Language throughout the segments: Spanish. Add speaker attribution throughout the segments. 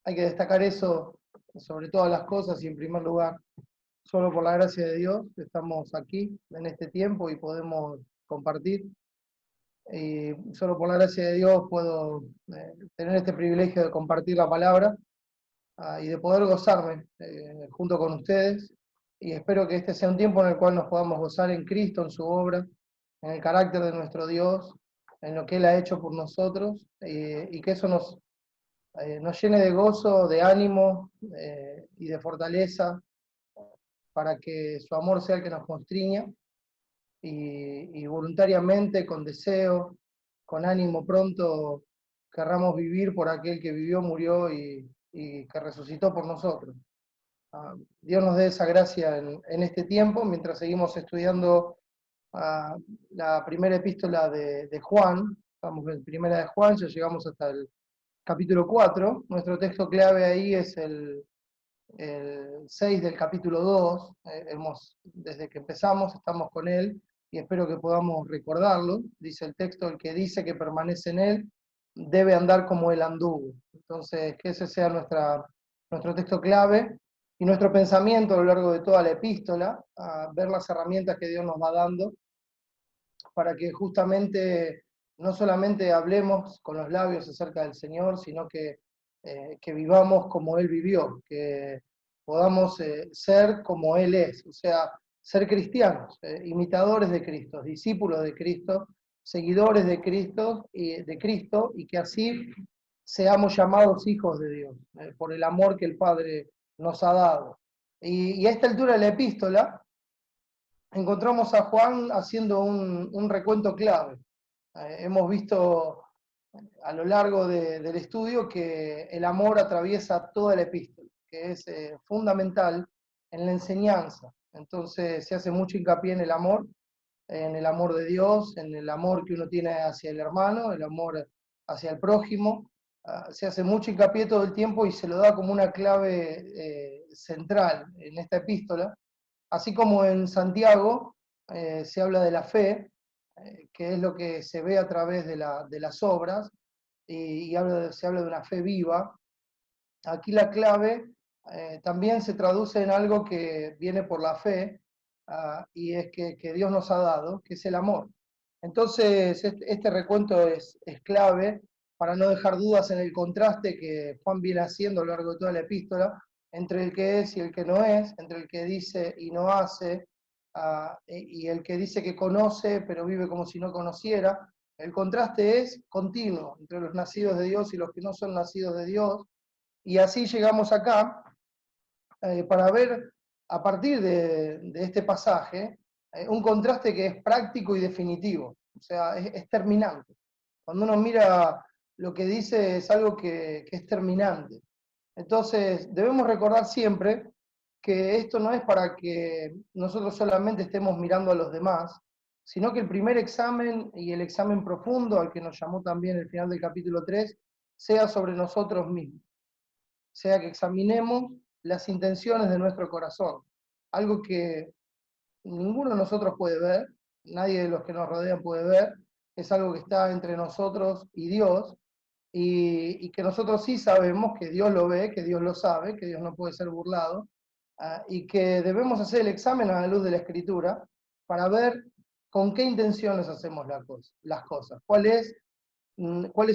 Speaker 1: hay que destacar eso sobre todas las cosas y en primer lugar, solo por la gracia de Dios estamos aquí en este tiempo y podemos compartir. Y solo por la gracia de Dios puedo tener este privilegio de compartir la palabra y de poder gozarme junto con ustedes. Y espero que este sea un tiempo en el cual nos podamos gozar en Cristo, en su obra, en el carácter de nuestro Dios, en lo que Él ha hecho por nosotros, y que eso nos llene de gozo, de ánimo y de fortaleza para que su amor sea el que nos constriña y voluntariamente, con deseo, con ánimo pronto, querramos vivir por aquel que vivió, murió y que resucitó por nosotros. Dios nos dé esa gracia en este tiempo, mientras seguimos estudiando la primera epístola de Juan. Estamos en primera de Juan, ya llegamos hasta el capítulo 4. Nuestro texto clave ahí es el 6 del capítulo 2. Desde que empezamos estamos con él y espero que podamos recordarlo. Dice el texto: el que dice que permanece en él debe andar como él anduvo. Entonces, que ese sea nuestro texto clave y nuestro pensamiento a lo largo de toda la epístola, a ver las herramientas que Dios nos va dando para que justamente no solamente hablemos con los labios acerca del Señor, sino que vivamos como Él vivió, que podamos ser como Él es, o sea, ser cristianos, imitadores de Cristo, discípulos de Cristo, seguidores de Cristo, y que así seamos llamados hijos de Dios, por el amor que el Padre nos ha dado. Y a esta altura de la epístola, encontramos a Juan haciendo un recuento clave. Hemos visto a lo largo del estudio que el amor atraviesa toda la epístola, que es fundamental en la enseñanza. Entonces se hace mucho hincapié en el amor de Dios, en el amor que uno tiene hacia el hermano, el amor hacia el prójimo. Se hace mucho hincapié todo el tiempo y se lo da como una clave central en esta epístola. Así como en Santiago se habla de la fe, que es lo que se ve a través de las obras, se habla de una fe viva. Aquí la clave también se traduce en algo que viene por la fe, y es que Dios nos ha dado, que es el amor. Entonces, este recuento es clave para no dejar dudas en el contraste que Juan viene haciendo a lo largo de toda la epístola, entre el que es y el que no es, entre el que dice y no hace, y el que dice que conoce pero vive como si no conociera. El contraste es continuo entre los nacidos de Dios y los que no son nacidos de Dios, y así llegamos acá para ver a partir de este pasaje un contraste que es práctico y definitivo, o sea, es terminante. Cuando uno mira lo que dice es algo que es terminante. Entonces, debemos recordar siempre que esto no es para que nosotros solamente estemos mirando a los demás, sino que el primer examen y el examen profundo, al que nos llamó también el final del capítulo 3, sea sobre nosotros mismos, sea que examinemos las intenciones de nuestro corazón, algo que ninguno de nosotros puede ver, nadie de los que nos rodean puede ver, es algo que está entre nosotros y Dios, y que nosotros sí sabemos que Dios lo ve, que Dios lo sabe, que Dios no puede ser burlado, y que debemos hacer el examen a la luz de la Escritura para ver con qué intenciones hacemos las cosas, cuáles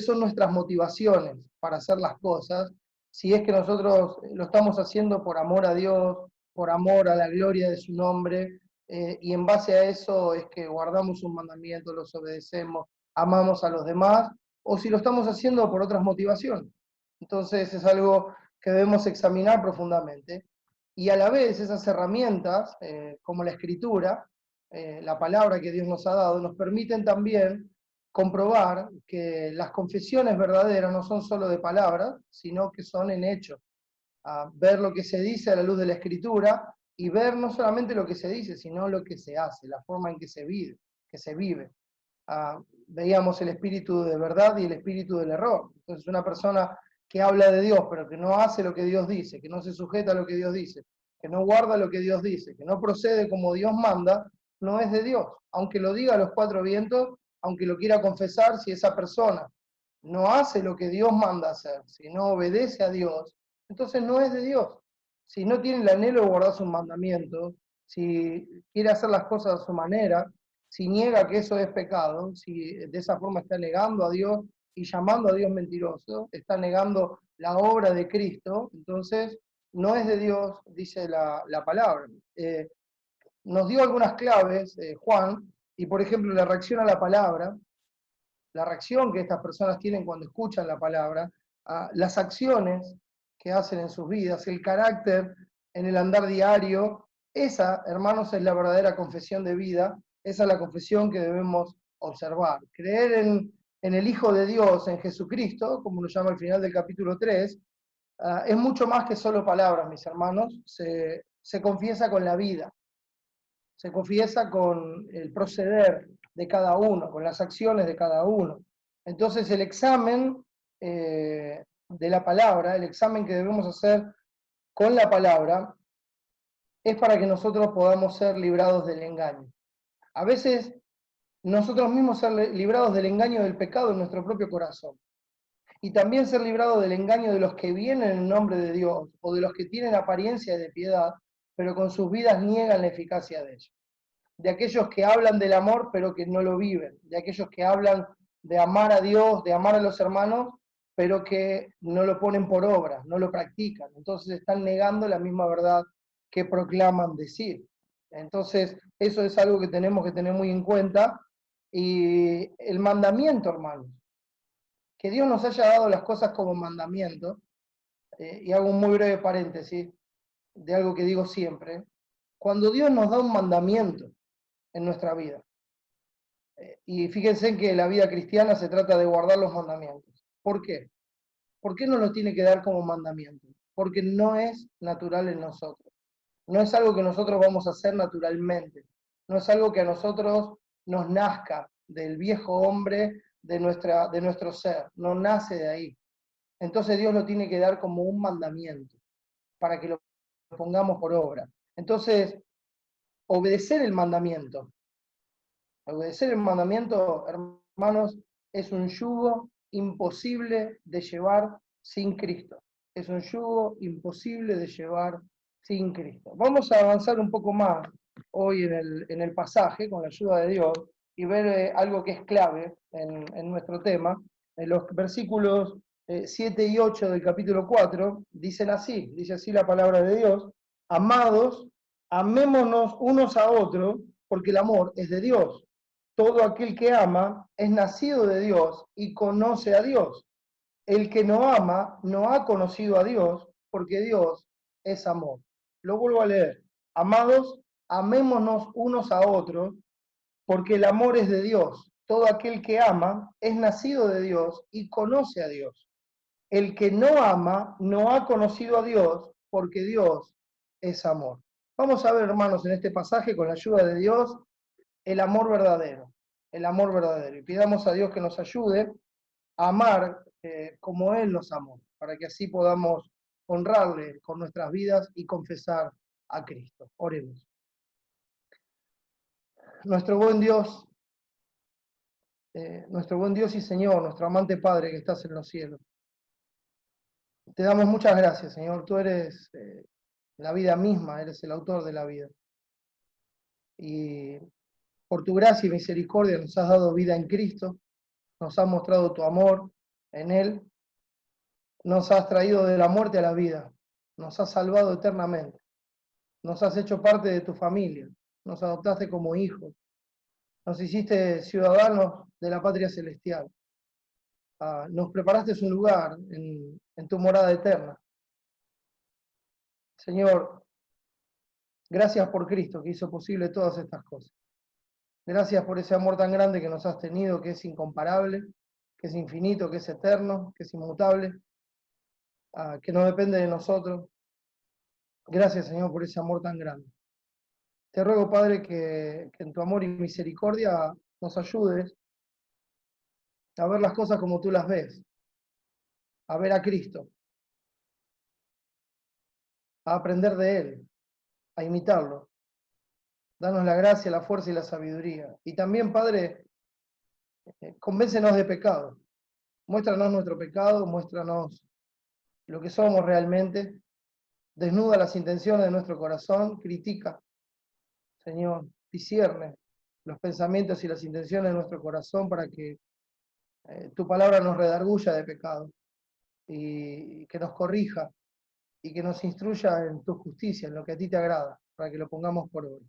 Speaker 1: son nuestras motivaciones para hacer las cosas, si es que nosotros lo estamos haciendo por amor a Dios, por amor a la gloria de su nombre, y en base a eso es que guardamos sus mandamientos, los obedecemos, amamos a los demás, o si lo estamos haciendo por otras motivaciones. Entonces es algo que debemos examinar profundamente. Y a la vez esas herramientas, como la escritura, la palabra que Dios nos ha dado, nos permiten también comprobar que las confesiones verdaderas no son solo de palabras, sino que son en hechos. Ver lo que se dice a la luz de la Escritura y ver no solamente lo que se dice, sino lo que se hace, la forma en que se vive. Que se vive. Veíamos el espíritu de verdad y el espíritu del error. Entonces una persona que habla de Dios, pero que no hace lo que Dios dice, que no se sujeta a lo que Dios dice, que no guarda lo que Dios dice, que no procede como Dios manda, no es de Dios. Aunque lo diga a los cuatro vientos, aunque lo quiera confesar, si esa persona no hace lo que Dios manda hacer, si no obedece a Dios, entonces no es de Dios. Si no tiene el anhelo de guardar sus mandamientos, si quiere hacer las cosas a su manera, si niega que eso es pecado, si de esa forma está negando a Dios y llamando a Dios mentiroso, está negando la obra de Cristo, entonces no es de Dios, dice la palabra. Nos dio algunas claves, Juan, y por ejemplo la reacción a la palabra, la reacción que estas personas tienen cuando escuchan la palabra, las acciones que hacen en sus vidas, el carácter en el andar diario, esa, hermanos, es la verdadera confesión de vida, esa es la confesión que debemos observar. Creer en el Hijo de Dios, en Jesucristo, como lo llama al final del capítulo 3, es mucho más que solo palabras, mis hermanos, se confiesa con la vida, se confiesa con el proceder de cada uno, con las acciones de cada uno. Entonces el examen de la palabra, el examen que debemos hacer con la palabra, es para que nosotros podamos ser librados del engaño. A veces nosotros mismos ser librados del engaño del pecado en nuestro propio corazón. Y también ser librados del engaño de los que vienen en nombre de Dios, o de los que tienen apariencia de piedad, pero con sus vidas niegan la eficacia de ellos. De aquellos que hablan del amor pero que no lo viven, de aquellos que hablan de amar a Dios, de amar a los hermanos, pero que no lo ponen por obra, no lo practican. Entonces están negando la misma verdad que proclaman decir. Entonces eso es algo que tenemos que tener muy en cuenta. Y el mandamiento, hermanos, que Dios nos haya dado las cosas como mandamiento, y hago un muy breve paréntesis de algo que digo siempre, cuando Dios nos da un mandamiento en nuestra vida, y fíjense que la vida cristiana se trata de guardar los mandamientos. ¿Por qué? ¿Por qué nos lo tiene que dar como mandamiento? Porque no es natural en nosotros. No es algo que nosotros vamos a hacer naturalmente. No es algo que a nosotros nos nazca del viejo hombre de nuestro ser. No nace de ahí. Entonces Dios lo tiene que dar como un mandamiento para que lo pongamos por obra. Entonces, obedecer el mandamiento. Obedecer el mandamiento, hermanos, es un yugo imposible de llevar sin Cristo. Es un yugo imposible de llevar sin Cristo. Vamos a avanzar un poco más hoy en el pasaje, con la ayuda de Dios, y ver algo que es clave en nuestro tema. En los versículos 7 y 8 del capítulo 4, dicen así, dice así la palabra de Dios: amados, amémonos unos a otros, porque el amor es de Dios. Todo aquel que ama es nacido de Dios y conoce a Dios. El que no ama no ha conocido a Dios, porque Dios es amor. Lo vuelvo a leer. Amados, amémonos unos a otros, porque el amor es de Dios. Todo aquel que ama es nacido de Dios y conoce a Dios. El que no ama no ha conocido a Dios, porque Dios es amor. Vamos a ver, hermanos, en este pasaje, con la ayuda de Dios, el amor verdadero. El amor verdadero. Y pidamos a Dios que nos ayude a amar como Él nos amó, para que así podamos honrarle con nuestras vidas y confesar a Cristo. Oremos. Nuestro buen Dios, y Señor, nuestro amante Padre que estás en los cielos, te damos muchas gracias, Señor. Tú eres la vida misma, eres el autor de la vida. Y por tu gracia y misericordia nos has dado vida en Cristo, nos has mostrado tu amor en Él, nos has traído de la muerte a la vida, nos has salvado eternamente, nos has hecho parte de tu familia, nos adoptaste como hijos, nos hiciste ciudadanos de la patria celestial, nos preparaste un lugar en tu morada eterna. Señor, gracias por Cristo que hizo posible todas estas cosas. Gracias por ese amor tan grande que nos has tenido, que es incomparable, que es infinito, que es eterno, que es inmutable, que no depende de nosotros. Gracias, Señor, por ese amor tan grande. Te ruego, Padre, que en tu amor y misericordia nos ayudes a ver las cosas como tú las ves, a ver a Cristo, a aprender de Él, a imitarlo. Danos la gracia, la fuerza y la sabiduría. Y también, Padre, convéncenos de pecado. Muéstranos nuestro pecado, muéstranos lo que somos realmente, desnuda las intenciones de nuestro corazón, critica, Señor, discierne los pensamientos y las intenciones de nuestro corazón para que tu palabra nos redarguya de pecado y que nos corrija y que nos instruya en tu justicia, en lo que a ti te agrada, para que lo pongamos por obra.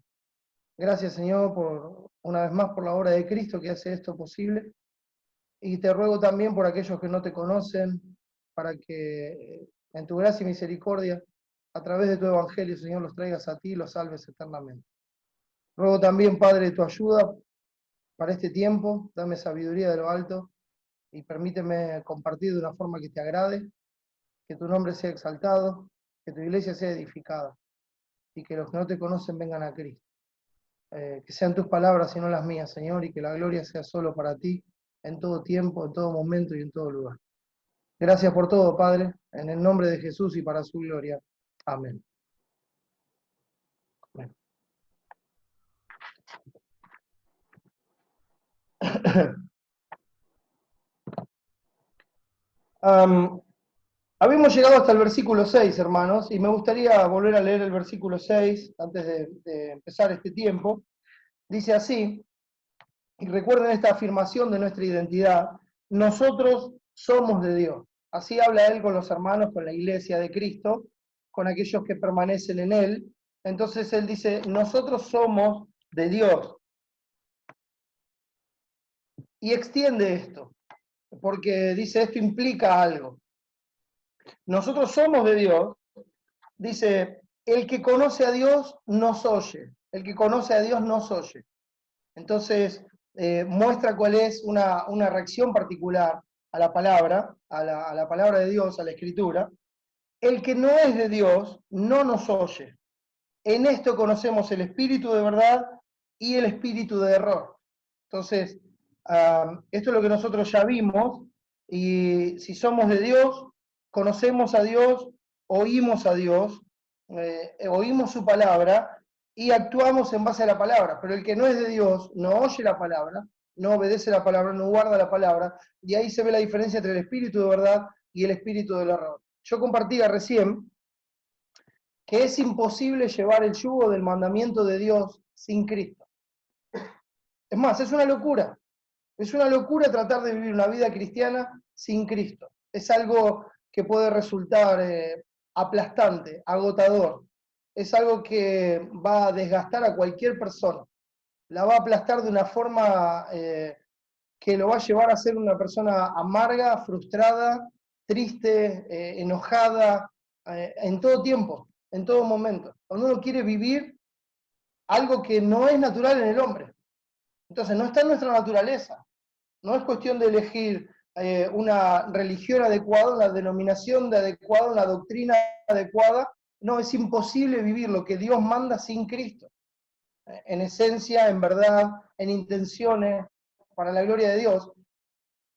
Speaker 1: Gracias, Señor, por una vez más por la obra de Cristo que hace esto posible. Y te ruego también por aquellos que no te conocen, para que en tu gracia y misericordia, a través de tu evangelio, Señor, los traigas a ti y los salves eternamente. Ruego también, Padre, tu ayuda para este tiempo. Dame sabiduría de lo alto y permíteme compartir de una forma que te agrade, que tu nombre sea exaltado, que tu iglesia sea edificada y que los que no te conocen vengan a Cristo. Que sean tus palabras y no las mías, Señor, y que la gloria sea solo para ti en todo tiempo, en todo momento y en todo lugar. Gracias por todo, Padre, en el nombre de Jesús y para su gloria. Amén. Amén. Habíamos llegado hasta el versículo 6, hermanos, y me gustaría volver a leer el versículo 6 antes de empezar este tiempo. Dice así, y recuerden esta afirmación de nuestra identidad: nosotros somos de Dios. Así habla él con los hermanos, con la iglesia de Cristo, con aquellos que permanecen en él. Entonces él dice, nosotros somos de Dios. Y extiende esto, porque dice, esto implica algo. Nosotros somos de Dios, dice, el que conoce a Dios nos oye. El que conoce a Dios nos oye. Entonces, muestra cuál es una reacción particular a la palabra, a la palabra de Dios, a la Escritura. El que no es de Dios no nos oye. En esto conocemos el espíritu de verdad y el espíritu de error. Entonces, esto es lo que nosotros ya vimos, y si somos de Dios, conocemos a Dios, oímos a Dios, oímos su palabra y actuamos en base a la palabra. Pero el que no es de Dios no oye la palabra, no obedece la palabra, no guarda la palabra, y ahí se ve la diferencia entre el espíritu de verdad y el espíritu del error. Yo compartía recién que es imposible llevar el yugo del mandamiento de Dios sin Cristo. Es más, es una locura. Es una locura tratar de vivir una vida cristiana sin Cristo. Es algo que puede resultar aplastante, agotador. Es algo que va a desgastar a cualquier persona. La va a aplastar de una forma que lo va a llevar a ser una persona amarga, frustrada, triste, enojada, en todo tiempo, en todo momento. Cuando uno quiere vivir algo que no es natural en el hombre. Entonces no está en nuestra naturaleza. No es cuestión de elegir una religión adecuada, una denominación adecuada, una doctrina adecuada. No, es imposible vivir lo que Dios manda sin Cristo. En esencia, en verdad, en intenciones, para la gloria de Dios.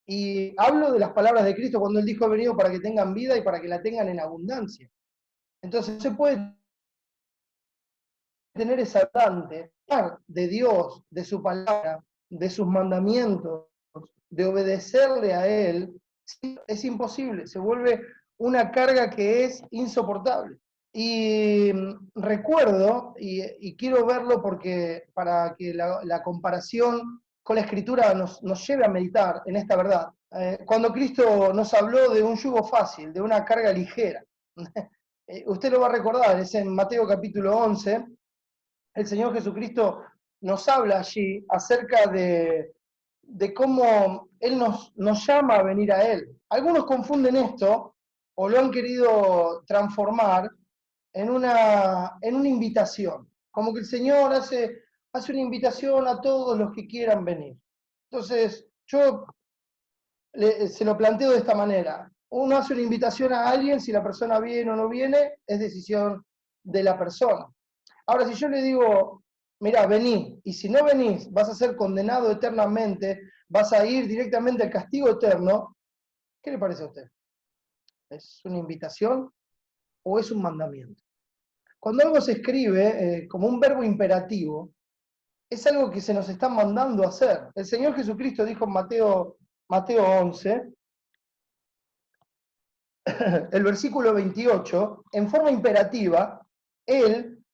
Speaker 1: Y hablo de las palabras de Cristo cuando Él dijo, he venido para que tengan vida y para que la tengan en abundancia. Entonces, se puede tener esa abundante de Dios, de su palabra, de sus mandamientos, de obedecerle a Él, es imposible, se vuelve una carga que es insoportable. Y recuerdo, y quiero verlo porque para que la comparación con la Escritura nos lleve a meditar en esta verdad. Cuando Cristo nos habló de un yugo fácil, de una carga ligera, usted lo va a recordar, es en Mateo capítulo 11, el Señor Jesucristo nos habla allí acerca de cómo Él nos llama a venir a Él. Algunos confunden esto o lo han querido transformar en una invitación, como que el Señor hace una invitación a todos los que quieran venir. Entonces, yo se lo planteo de esta manera. Uno hace una invitación a alguien, si la persona viene o no viene, es decisión de la persona. Ahora, si yo le digo, mira, vení, y si no venís, vas a ser condenado eternamente, vas a ir directamente al castigo eterno, ¿qué le parece a usted? ¿Es una invitación o es un mandamiento? Cuando algo se escribe como un verbo imperativo, es algo que se nos está mandando a hacer. El Señor Jesucristo dijo en Mateo 11, el versículo 28, en forma imperativa, él,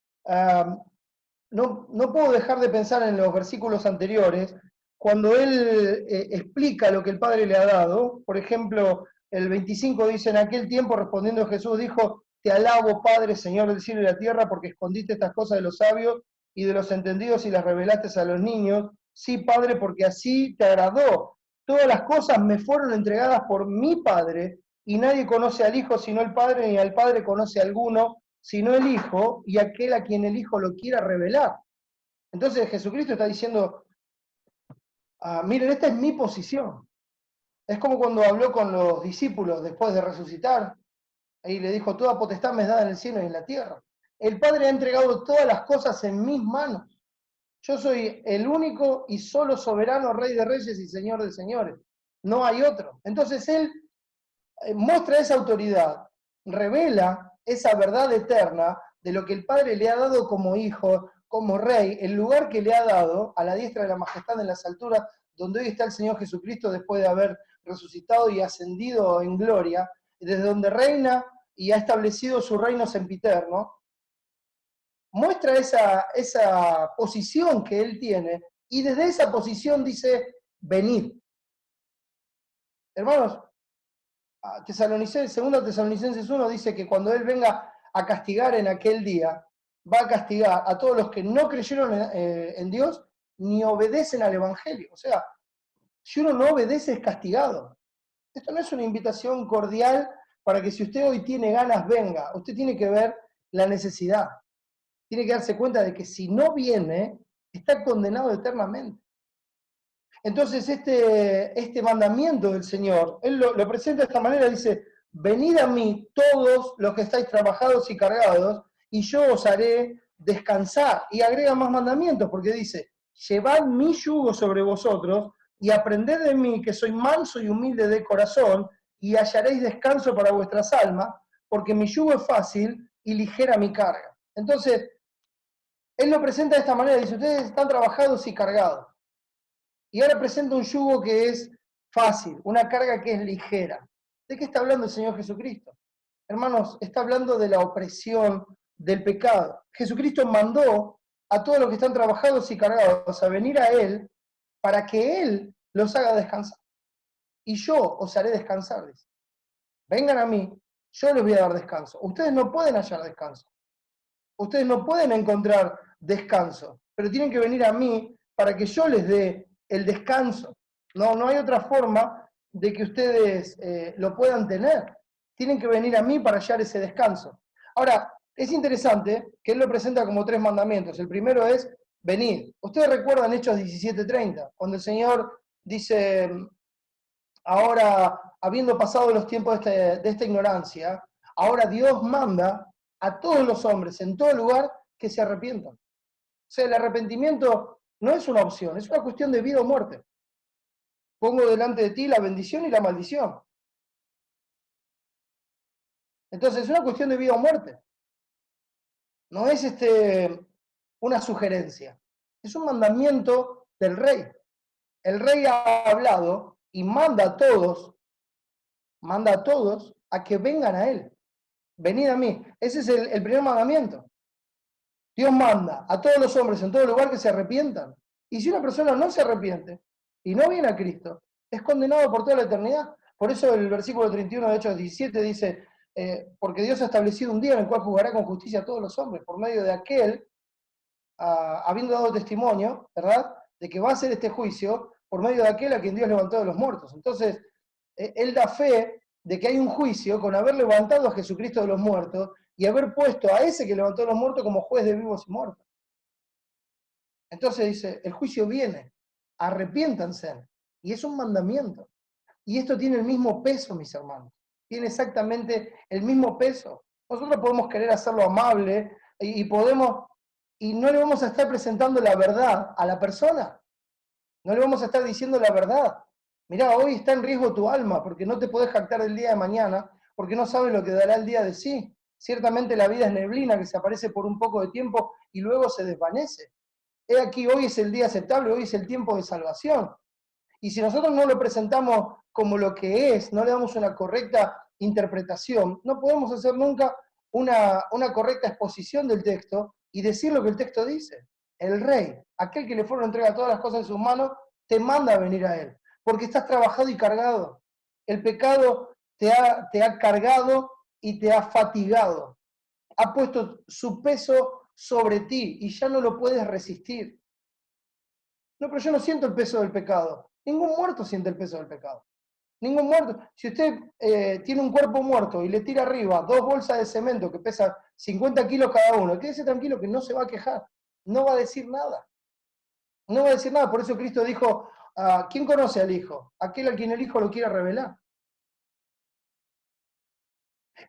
Speaker 1: no puedo dejar de pensar en los versículos anteriores, cuando él explica lo que el Padre le ha dado. Por ejemplo, el 25 dice: en aquel tiempo respondiendo Jesús dijo: te alabo, Padre, Señor del cielo y la tierra, porque escondiste estas cosas de los sabios y de los entendidos y las revelaste a los niños. Sí, Padre, porque así te agradó. Todas las cosas me fueron entregadas por mi Padre, y nadie conoce al Hijo sino el Padre, ni al Padre conoce a alguno sino el Hijo, y aquel a quien el Hijo lo quiera revelar. Entonces Jesucristo está diciendo: miren, esta es mi posición. Es como cuando habló con los discípulos después de resucitar, y le dijo: toda potestad me es dada en el cielo y en la tierra. El Padre ha entregado todas las cosas en mis manos. Yo soy el único y solo soberano Rey de Reyes y Señor de Señores. No hay otro. Entonces Él muestra esa autoridad, revela esa verdad eterna de lo que el Padre le ha dado como Hijo, como Rey, el lugar que le ha dado a la diestra de la majestad en las alturas, donde hoy está el Señor Jesucristo después de haber resucitado y ascendido en gloria, desde donde reina y ha establecido su reino sempiterno. Muestra esa posición que él tiene, y desde esa posición dice: venid. Hermanos, segunda Tesalonicenses 1 dice que cuando él venga a castigar en aquel día, va a castigar a todos los que no creyeron en Dios ni obedecen al Evangelio. O sea, si uno no obedece es castigado. Esto no es una invitación cordial para que si usted hoy tiene ganas, venga. Usted tiene que ver la necesidad. Tiene que darse cuenta de que si no viene, está condenado eternamente. Entonces este mandamiento del Señor, Él lo presenta de esta manera: dice: venid a mí todos los que estáis trabajados y cargados, y yo os haré descansar. Y agrega más mandamientos, porque dice: llevad mi yugo sobre vosotros, y aprended de mí, que soy manso y humilde de corazón, y hallaréis descanso para vuestras almas, porque mi yugo es fácil y ligera mi carga. Entonces, Él lo presenta de esta manera: dice: ustedes están trabajados y cargados. Y ahora presenta un yugo que es fácil, una carga que es ligera. ¿De qué está hablando el Señor Jesucristo? Hermanos, está hablando de la opresión del pecado. Jesucristo mandó a todos los que están trabajados y cargados a venir a Él para que Él los haga descansar. Y yo os haré descansar, dice. Vengan a mí, yo les voy a dar descanso. Ustedes no pueden hallar descanso. Ustedes no pueden encontrar descanso, pero tienen que venir a mí para que yo les dé el descanso. No hay otra forma de que ustedes lo puedan tener. Tienen que venir a mí para hallar ese descanso. Ahora, es interesante que él lo presenta como 3 mandamientos. El primero es: venid. Ustedes recuerdan Hechos 17:30, cuando el Señor dice: ahora, habiendo pasado los tiempos de esta ignorancia, ahora Dios manda a todos los hombres en todo lugar que se arrepientan. O sea, el arrepentimiento no es una opción, es una cuestión de vida o muerte. Pongo delante de ti la bendición y la maldición. Entonces, es una cuestión de vida o muerte. No es una sugerencia, es un mandamiento del rey. El rey ha hablado y manda a todos a que vengan a él. Venid a mí. Ese es el primer mandamiento. Dios manda a todos los hombres en todo lugar que se arrepientan. Y si una persona no se arrepiente y no viene a Cristo, es condenado por toda la eternidad. Por eso el versículo 31 de Hechos 17 dice: porque Dios ha establecido un día en el cual juzgará con justicia a todos los hombres, por medio de aquel, habiendo dado testimonio, ¿verdad?, de que va a hacer este juicio, por medio de aquel a quien Dios levantó de los muertos. Entonces, Él da fe de que hay un juicio con haber levantado a Jesucristo de los muertos y haber puesto a ese que levantó a los muertos como juez de vivos y muertos. Entonces dice: el juicio viene, arrepiéntanse. Y es un mandamiento. Y esto tiene el mismo peso, mis hermanos. Tiene exactamente el mismo peso. Nosotros podemos querer hacerlo amable y no le vamos a estar presentando la verdad a la persona. No le vamos a estar diciendo la verdad. Mirá, hoy está en riesgo tu alma porque no te podés jactar del día de mañana, porque no sabes lo que dará el día de sí. Ciertamente la vida es neblina que se aparece por un poco de tiempo y luego se desvanece. He aquí, hoy es el día aceptable, hoy es el tiempo de salvación. Y si nosotros no lo presentamos como lo que es, no le damos una correcta interpretación, no podemos hacer nunca una correcta exposición del texto y decir lo que el texto dice. El rey, aquel que le fueron entrega todas las cosas en sus manos, te manda a venir a él, porque estás trabajado y cargado. El pecado te ha cargado y te ha fatigado. Ha puesto su peso sobre ti y ya no lo puedes resistir. No, pero yo no siento el peso del pecado. Ningún muerto siente el peso del pecado. Ningún muerto. Si usted tiene un cuerpo muerto y le tira arriba 2 bolsas de cemento que pesan 50 kilos cada uno, quédese tranquilo que no se va a quejar. No va a decir nada. No va a decir nada. Por eso Cristo dijo, ¿quién conoce al Hijo? Aquel a quien el Hijo lo quiera revelar.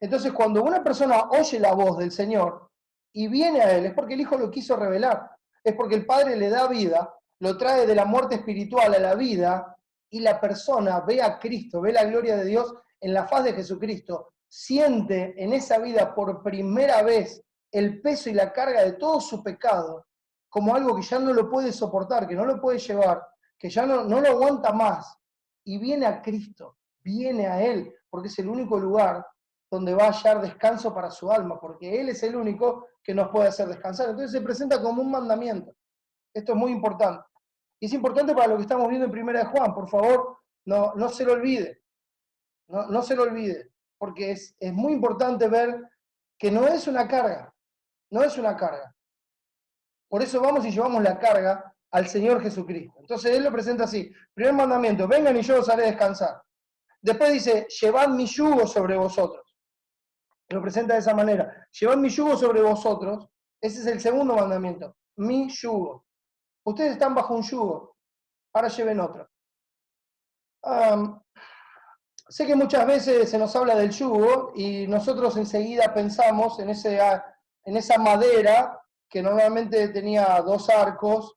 Speaker 1: Entonces, cuando una persona oye la voz del Señor y viene a Él, es porque el Hijo lo quiso revelar. Es porque el Padre le da vida, lo trae de la muerte espiritual a la vida, y la persona ve a Cristo, ve la gloria de Dios en la faz de Jesucristo, siente en esa vida por primera vez el peso y la carga de todo su pecado, como algo que ya no lo puede soportar, que no lo puede llevar, que ya no lo aguanta más, y viene a Cristo, viene a Él, porque es el único lugar donde va a hallar descanso para su alma, porque Él es el único que nos puede hacer descansar. Entonces se presenta como un mandamiento. Esto es muy importante. Y es importante para lo que estamos viendo en Primera de Juan. Por favor, no se lo olvide. No se lo olvide. Porque es muy importante ver que no es una carga. No es una carga. Por eso vamos y llevamos la carga al Señor Jesucristo. Entonces Él lo presenta así. Primer mandamiento, vengan y yo os haré descansar. Después dice, llevad mi yugo sobre vosotros. Lo presenta de esa manera. Llevad mi yugo sobre vosotros. Ese es el segundo mandamiento. Mi yugo. Ustedes están bajo un yugo. Ahora lleven otro. Sé que muchas veces se nos habla del yugo y nosotros enseguida pensamos en esa madera que normalmente tenía 2 arcos,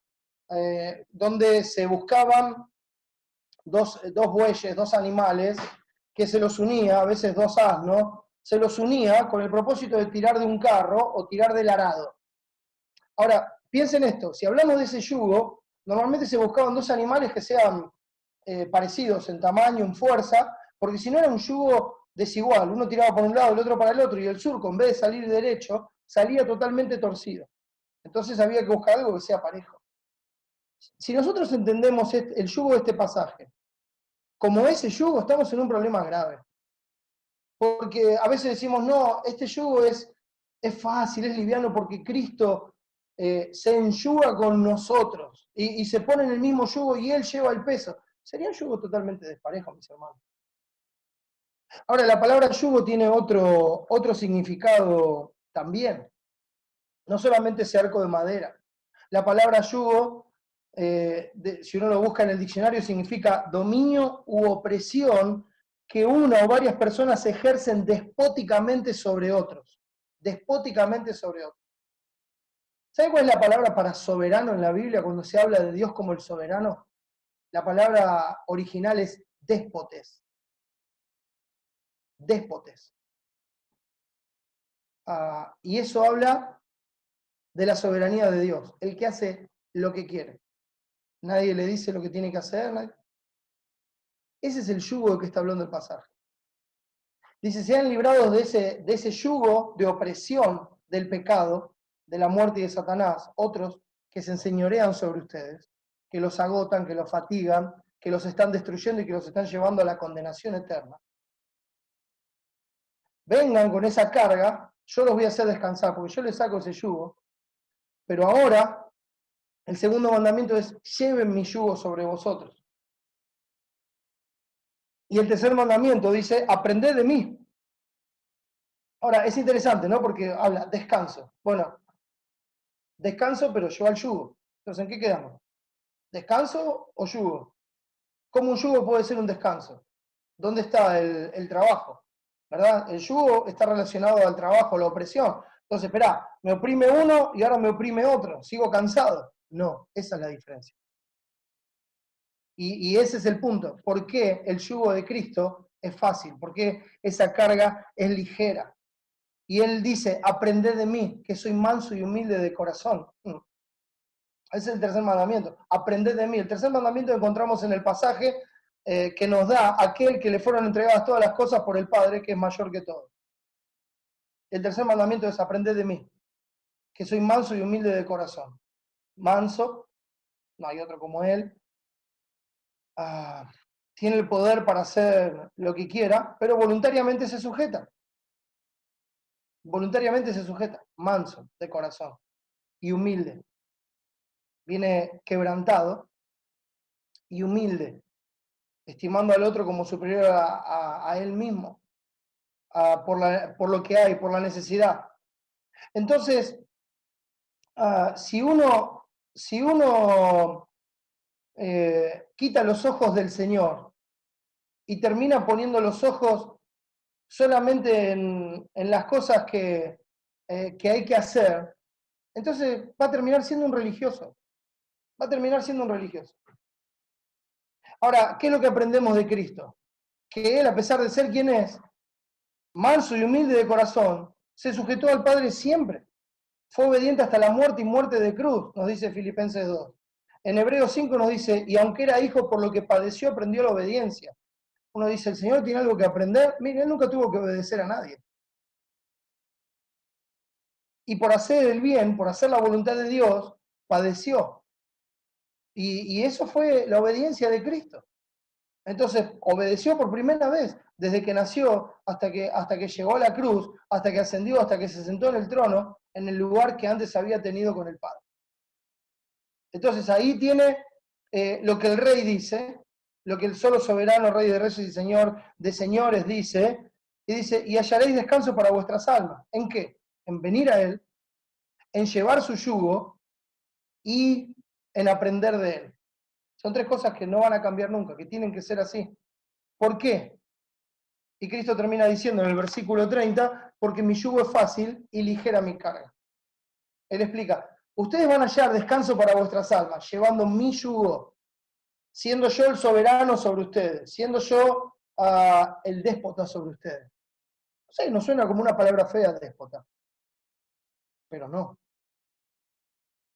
Speaker 1: donde se buscaban dos bueyes, 2 animales, que se los unía, a veces 2 asnos, se los unía con el propósito de tirar de un carro o tirar del arado. Ahora, piensen esto, si hablamos de ese yugo, normalmente se buscaban 2 animales que sean parecidos en tamaño, en fuerza, porque si no era un yugo desigual, uno tiraba por un lado, el otro para el otro, y el surco, en vez de salir derecho, salía totalmente torcido. Entonces había que buscar algo que sea parejo. Si nosotros entendemos el yugo de este pasaje como ese yugo, estamos en un problema grave. Porque a veces decimos, no, este yugo es fácil, es liviano, porque Cristo se enyuga con nosotros y se pone en el mismo yugo y Él lleva el peso. Sería un yugo totalmente desparejo, mis hermanos. Ahora, la palabra yugo tiene otro significado también. No solamente ese arco de madera. La palabra yugo, si uno lo busca en el diccionario, significa dominio u opresión que una o varias personas ejercen despóticamente sobre otros. Despóticamente sobre otros. ¿Saben cuál es la palabra para soberano en la Biblia cuando se habla de Dios como el soberano? La palabra original es déspotes. Déspotes. Y eso habla de la soberanía de Dios, el que hace lo que quiere. Nadie le dice lo que tiene que hacer. Ese es el yugo de que está hablando el pasaje. Dice, sean librados de ese yugo de opresión del pecado, de la muerte y de Satanás, otros que se enseñorean sobre ustedes, que los agotan, que los fatigan, que los están destruyendo y que los están llevando a la condenación eterna. Vengan con esa carga, yo los voy a hacer descansar, porque yo les saco ese yugo, pero ahora el segundo mandamiento es, lleven mi yugo sobre vosotros. Y el tercer mandamiento dice, aprended de mí. Ahora, es interesante, ¿no? Porque habla, descanso. Bueno, descanso, pero lleva el yugo. Entonces, ¿en qué quedamos? ¿Descanso o yugo? ¿Cómo un yugo puede ser un descanso? ¿Dónde está el trabajo? ¿Verdad? El yugo está relacionado al trabajo, a la opresión. Entonces, esperá, me oprime uno y ahora me oprime otro. ¿Sigo cansado? No, esa es la diferencia. Y ese es el punto. ¿Por qué el yugo de Cristo es fácil? ¿Por qué esa carga es ligera? Y Él dice, aprended de mí, que soy manso y humilde de corazón. Ese es el tercer mandamiento. Aprended de mí. El tercer mandamiento que encontramos en el pasaje que nos da aquel que le fueron entregadas todas las cosas por el Padre, que es mayor que todo. El tercer mandamiento es: aprended de mí, que soy manso y humilde de corazón. Manso, no hay otro como él. Tiene el poder para hacer lo que quiera, pero voluntariamente se sujeta. Voluntariamente se sujeta. Manso de corazón y humilde. Viene quebrantado y humilde, estimando al otro como superior a él mismo, por lo que hay, por la necesidad. Entonces, si uno quita los ojos del Señor y termina poniendo los ojos solamente en las cosas que hay que hacer, entonces va a terminar siendo un religioso. Va a terminar siendo un religioso. Ahora, ¿qué es lo que aprendemos de Cristo? Que Él, a pesar de ser quien es, manso y humilde de corazón, se sujetó al Padre siempre. Fue obediente hasta la muerte y muerte de cruz, nos dice Filipenses 2. En Hebreos 5 nos dice: y aunque era hijo, por lo que padeció, aprendió la obediencia. Uno dice: ¿el Señor tiene algo que aprender? Mire, Él nunca tuvo que obedecer a nadie. Y por hacer el bien, por hacer la voluntad de Dios, padeció. Y eso fue la obediencia de Cristo. Entonces, obedeció por primera vez, desde que nació hasta que llegó a la cruz, hasta que ascendió, hasta que se sentó en el trono, en el lugar que antes había tenido con el Padre. Entonces, ahí tiene lo que el Rey dice, lo que el solo soberano Rey de Reyes y Señor de Señores dice, y dice: y hallaréis descanso para vuestras almas. ¿En qué? En venir a Él, en llevar su yugo y en aprender de Él. Son tres cosas que no van a cambiar nunca, que tienen que ser así. ¿Por qué? Y Cristo termina diciendo en el versículo 30: porque mi yugo es fácil y ligera mi carga. Él explica: ustedes van a hallar descanso para vuestras almas, llevando mi yugo, siendo yo el soberano sobre ustedes, siendo yo el déspota sobre ustedes. No sé, nos suena como una palabra fea, déspota, pero no.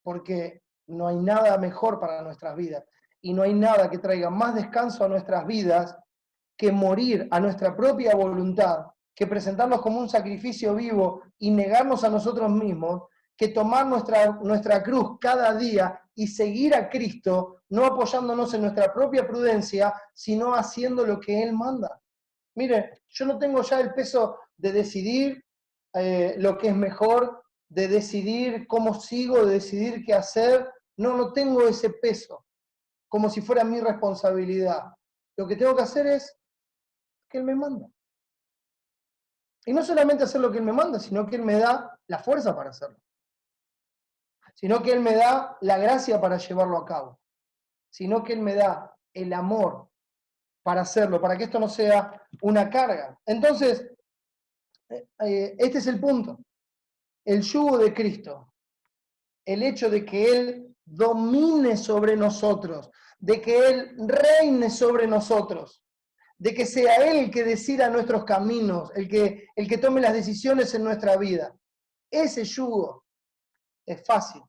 Speaker 1: Porque no hay nada mejor para nuestras vidas y no hay nada que traiga más descanso a nuestras vidas que morir a nuestra propia voluntad, que presentarnos como un sacrificio vivo y negarnos a nosotros mismos, que tomar nuestra cruz cada día y seguir a Cristo, no apoyándonos en nuestra propia prudencia, sino haciendo lo que Él manda. Mire, yo no tengo ya el peso de decidir lo que es mejor, de decidir cómo sigo, de decidir qué hacer. No tengo ese peso, como si fuera mi responsabilidad. Lo que tengo que hacer es que Él me manda. Y no solamente hacer lo que Él me manda, sino que Él me da la fuerza para hacerlo. Sino que Él me da la gracia para llevarlo a cabo. Sino que Él me da el amor para hacerlo, para que esto no sea una carga. Entonces, este es el punto. El yugo de Cristo, el hecho de que Él domine sobre nosotros, de que Él reine sobre nosotros, de que sea Él el que decida nuestros caminos, el que tome las decisiones en nuestra vida. Ese yugo es fácil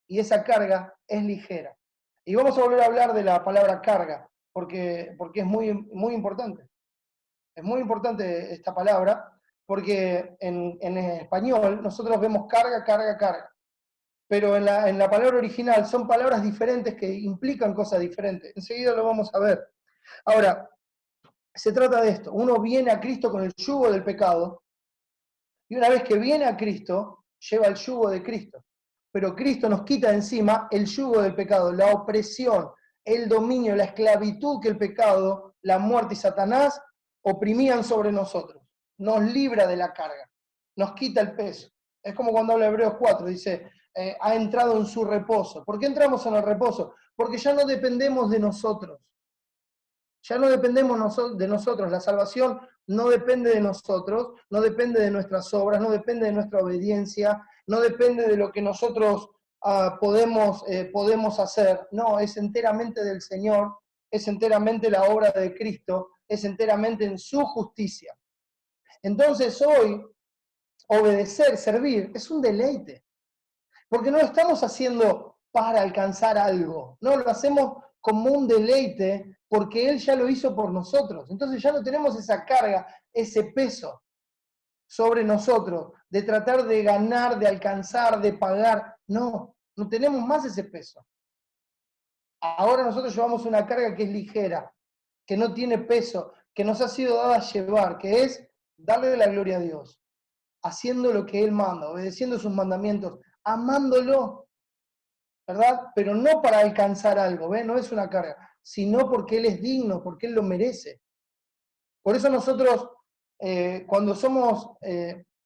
Speaker 1: y esa carga es ligera. Y vamos a volver a hablar de la palabra carga, porque es muy, muy importante. Es muy importante esta palabra, porque en español nosotros vemos carga, carga, carga. Pero en la palabra original son palabras diferentes que implican cosas diferentes. Enseguida lo vamos a ver. Ahora, se trata de esto. Uno viene a Cristo con el yugo del pecado, y una vez que viene a Cristo, lleva el yugo de Cristo. Pero Cristo nos quita de encima el yugo del pecado, la opresión, el dominio, la esclavitud que el pecado, la muerte y Satanás oprimían sobre nosotros. Nos libra de la carga, nos quita el peso. Es como cuando habla Hebreos 4, dice, ha entrado en su reposo. ¿Por qué entramos en el reposo? Porque ya no dependemos de nosotros. Ya no dependemos de nosotros. La salvación no depende de nosotros, no depende de nuestras obras, no depende de nuestra obediencia, no depende de lo que nosotros podemos hacer. No, es enteramente del Señor, es enteramente la obra de Cristo, es enteramente en su justicia. Entonces hoy, obedecer, servir, es un deleite. Porque no lo estamos haciendo para alcanzar algo, no, lo hacemos como un deleite, porque Él ya lo hizo por nosotros. Entonces ya no tenemos esa carga, ese peso sobre nosotros, de tratar de ganar, de alcanzar, de pagar. No, no tenemos más ese peso. Ahora nosotros llevamos una carga que es ligera, que no tiene peso, que nos ha sido dada a llevar, que es darle la gloria a Dios, haciendo lo que Él manda, obedeciendo sus mandamientos, amándolo, ¿verdad? Pero no para alcanzar algo, ¿ves? No es una carga, sino porque Él es digno, porque Él lo merece. Por eso nosotros, cuando somos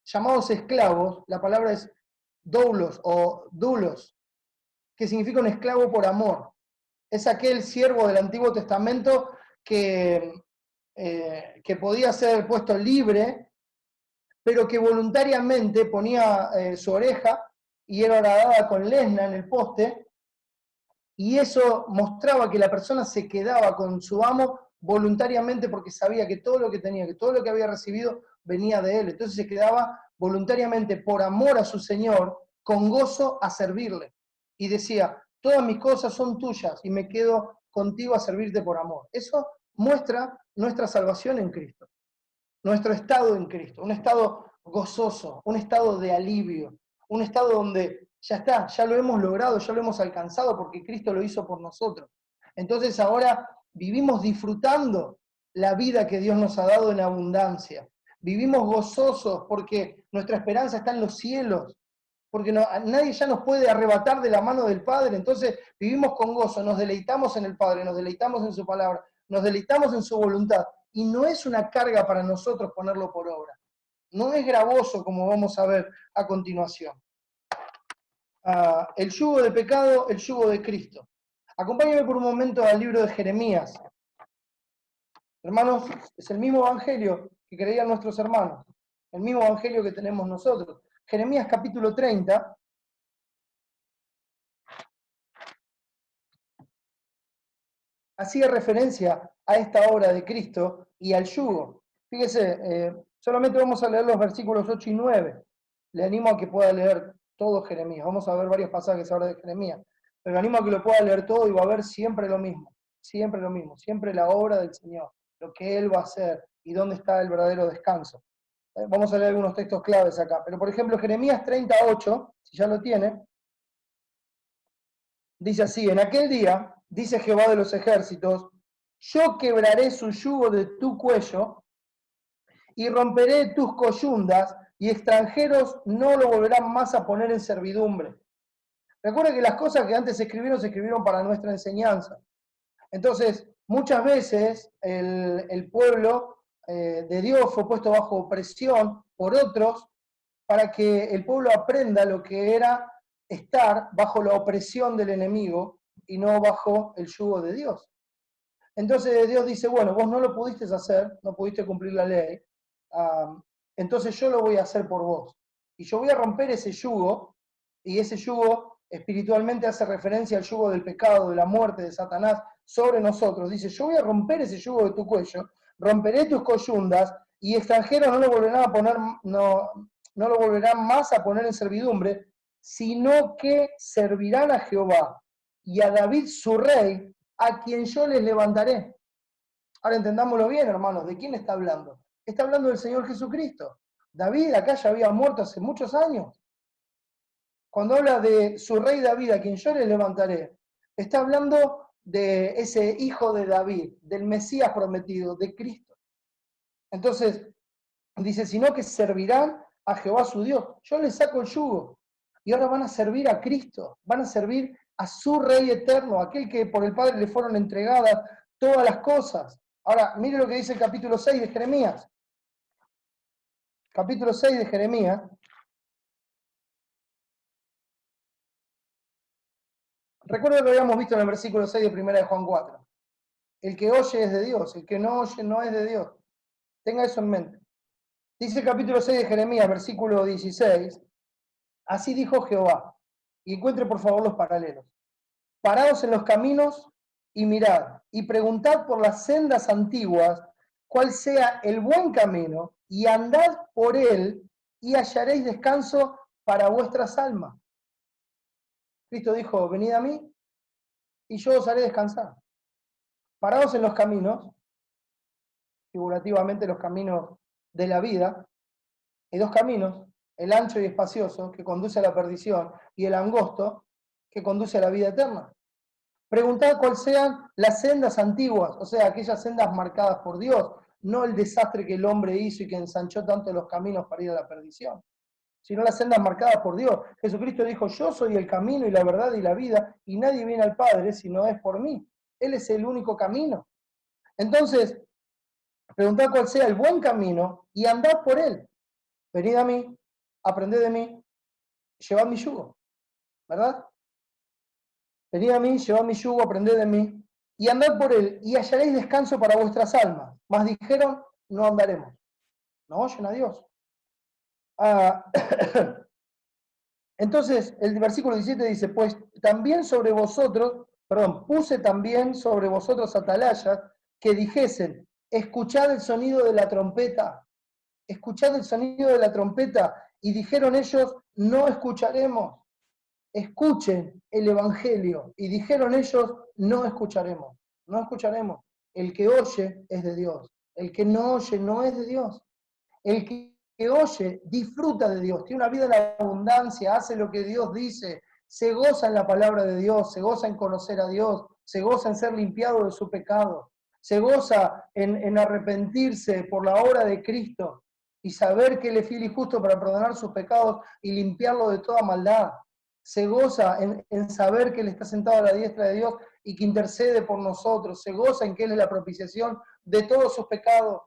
Speaker 1: llamados esclavos, la palabra es doulos o dulos, que significa un esclavo por amor. Es aquel siervo del Antiguo Testamento que podía ser puesto libre, pero que voluntariamente ponía su oreja y era horadada con lesna en el poste, y eso mostraba que la persona se quedaba con su amo voluntariamente porque sabía que todo lo que tenía, que todo lo que había recibido venía de él. Entonces se quedaba voluntariamente por amor a su Señor, con gozo a servirle. Y decía, todas mis cosas son tuyas y me quedo contigo a servirte por amor. Eso muestra nuestra salvación en Cristo, nuestro estado en Cristo, un estado gozoso, un estado de alivio, un estado donde ya está, ya lo hemos logrado, ya lo hemos alcanzado porque Cristo lo hizo por nosotros. Entonces ahora vivimos disfrutando la vida que Dios nos ha dado en abundancia. Vivimos gozosos porque nuestra esperanza está en los cielos, porque nadie ya nos puede arrebatar de la mano del Padre. Entonces vivimos con gozo, nos deleitamos en el Padre, nos deleitamos en su palabra, nos deleitamos en su voluntad. Y no es una carga para nosotros ponerlo por obra. No es gravoso, como vamos a ver a continuación. El yugo de pecado, el yugo de Cristo. Acompáñenme por un momento al libro de Jeremías. Hermanos, es el mismo evangelio que creían nuestros hermanos, el mismo evangelio que tenemos nosotros. Jeremías capítulo 30. Hacía referencia a esta obra de Cristo y al yugo. Fíjese, solamente vamos a leer los versículos 8 y 9. Le animo a que pueda leer todo Jeremías. Vamos a ver varios pasajes ahora de Jeremías. Pero le animo a que lo pueda leer todo y va a ver siempre lo mismo. Siempre lo mismo. Siempre la obra del Señor. Lo que Él va a hacer y dónde está el verdadero descanso. Vamos a leer algunos textos claves acá. Pero por ejemplo, Jeremías 38, si ya lo tiene, dice así: en aquel día, dice Jehová de los ejércitos, yo quebraré su yugo de tu cuello y romperé tus coyundas, y extranjeros no lo volverán más a poner en servidumbre. Recuerda que las cosas que antes se escribieron para nuestra enseñanza. Entonces, muchas veces el pueblo de Dios fue puesto bajo presión por otros para que el pueblo aprenda lo que era estar bajo la opresión del enemigo y no bajo el yugo de Dios. Entonces Dios dice, bueno, vos no lo pudiste hacer, no pudiste cumplir la ley, entonces yo lo voy a hacer por vos. Y yo voy a romper ese yugo, y ese yugo espiritualmente hace referencia al yugo del pecado, de la muerte, de Satanás sobre nosotros. Dice, yo voy a romper ese yugo de tu cuello, romperé tus coyundas, y extranjeros no lo volverán a poner, no lo volverán más a poner en servidumbre, sino que servirán a Jehová y a David su rey, a quien yo les levantaré. Ahora entendámoslo bien, hermanos, ¿de quién está hablando? Está hablando del Señor Jesucristo. David acá ya había muerto hace muchos años. Cuando habla de su rey David, a quien yo les levantaré, está hablando de ese hijo de David, del Mesías prometido, de Cristo. Entonces, dice, sino que servirán a Jehová su Dios. Yo les saco el yugo. Y ahora van a servir a Cristo, van a servir a su Rey eterno, aquel que por el Padre le fueron entregadas todas las cosas. Ahora, mire lo que dice el capítulo 6 de Jeremías. Capítulo 6 de Jeremías. Recuerda lo que habíamos visto en el versículo 6 de 1 de Juan 4. El que oye es de Dios, el que no oye no es de Dios. Tenga eso en mente. Dice el capítulo 6 de Jeremías, versículo 16. Así dijo Jehová. Y encuentre por favor los paralelos. Paraos en los caminos y mirad, y preguntad por las sendas antiguas cuál sea el buen camino, y andad por él, y hallaréis descanso para vuestras almas. Cristo dijo, venid a mí, y yo os haré descansar. parados en los caminos, figurativamente los caminos de la vida, hay dos caminos, el ancho y espacioso, que conduce a la perdición, y el angosto, que conduce a la vida eterna. Preguntad cuáles sean las sendas antiguas, o sea, aquellas sendas marcadas por Dios, no el desastre que el hombre hizo y que ensanchó tanto los caminos para ir a la perdición, sino las sendas marcadas por Dios. Jesucristo dijo, yo soy el camino y la verdad y la vida, y nadie viene al Padre si no es por mí. Él es el único camino. Entonces, preguntad cuál sea el buen camino y andad por él. Venid a mí, aprended de mí, llevad mi yugo, ¿verdad? Venid a mí, llevad mi yugo, aprended de mí, y andad por él, y hallaréis descanso para vuestras almas. Mas dijeron, no andaremos. No oyen a Dios. Entonces, el versículo 17 dice, pues también sobre vosotros, puse también sobre vosotros atalayas que dijesen, escuchad el sonido de la trompeta, escuchad el sonido de la trompeta, y dijeron ellos, no escucharemos. Escuchen el Evangelio. Y dijeron ellos, no escucharemos, no escucharemos. El que oye es de Dios. El que no oye no es de Dios. El que oye disfruta de Dios, tiene una vida en abundancia, hace lo que Dios dice, se goza en la palabra de Dios, se goza en conocer a Dios, se goza en ser limpiado de su pecado, se goza en arrepentirse por la obra de Cristo y saber que Él es fiel y justo para perdonar sus pecados y limpiarlo de toda maldad. Se goza en saber que Él está sentado a la diestra de Dios y que intercede por nosotros. Se goza en que Él es la propiciación de todos sus pecados.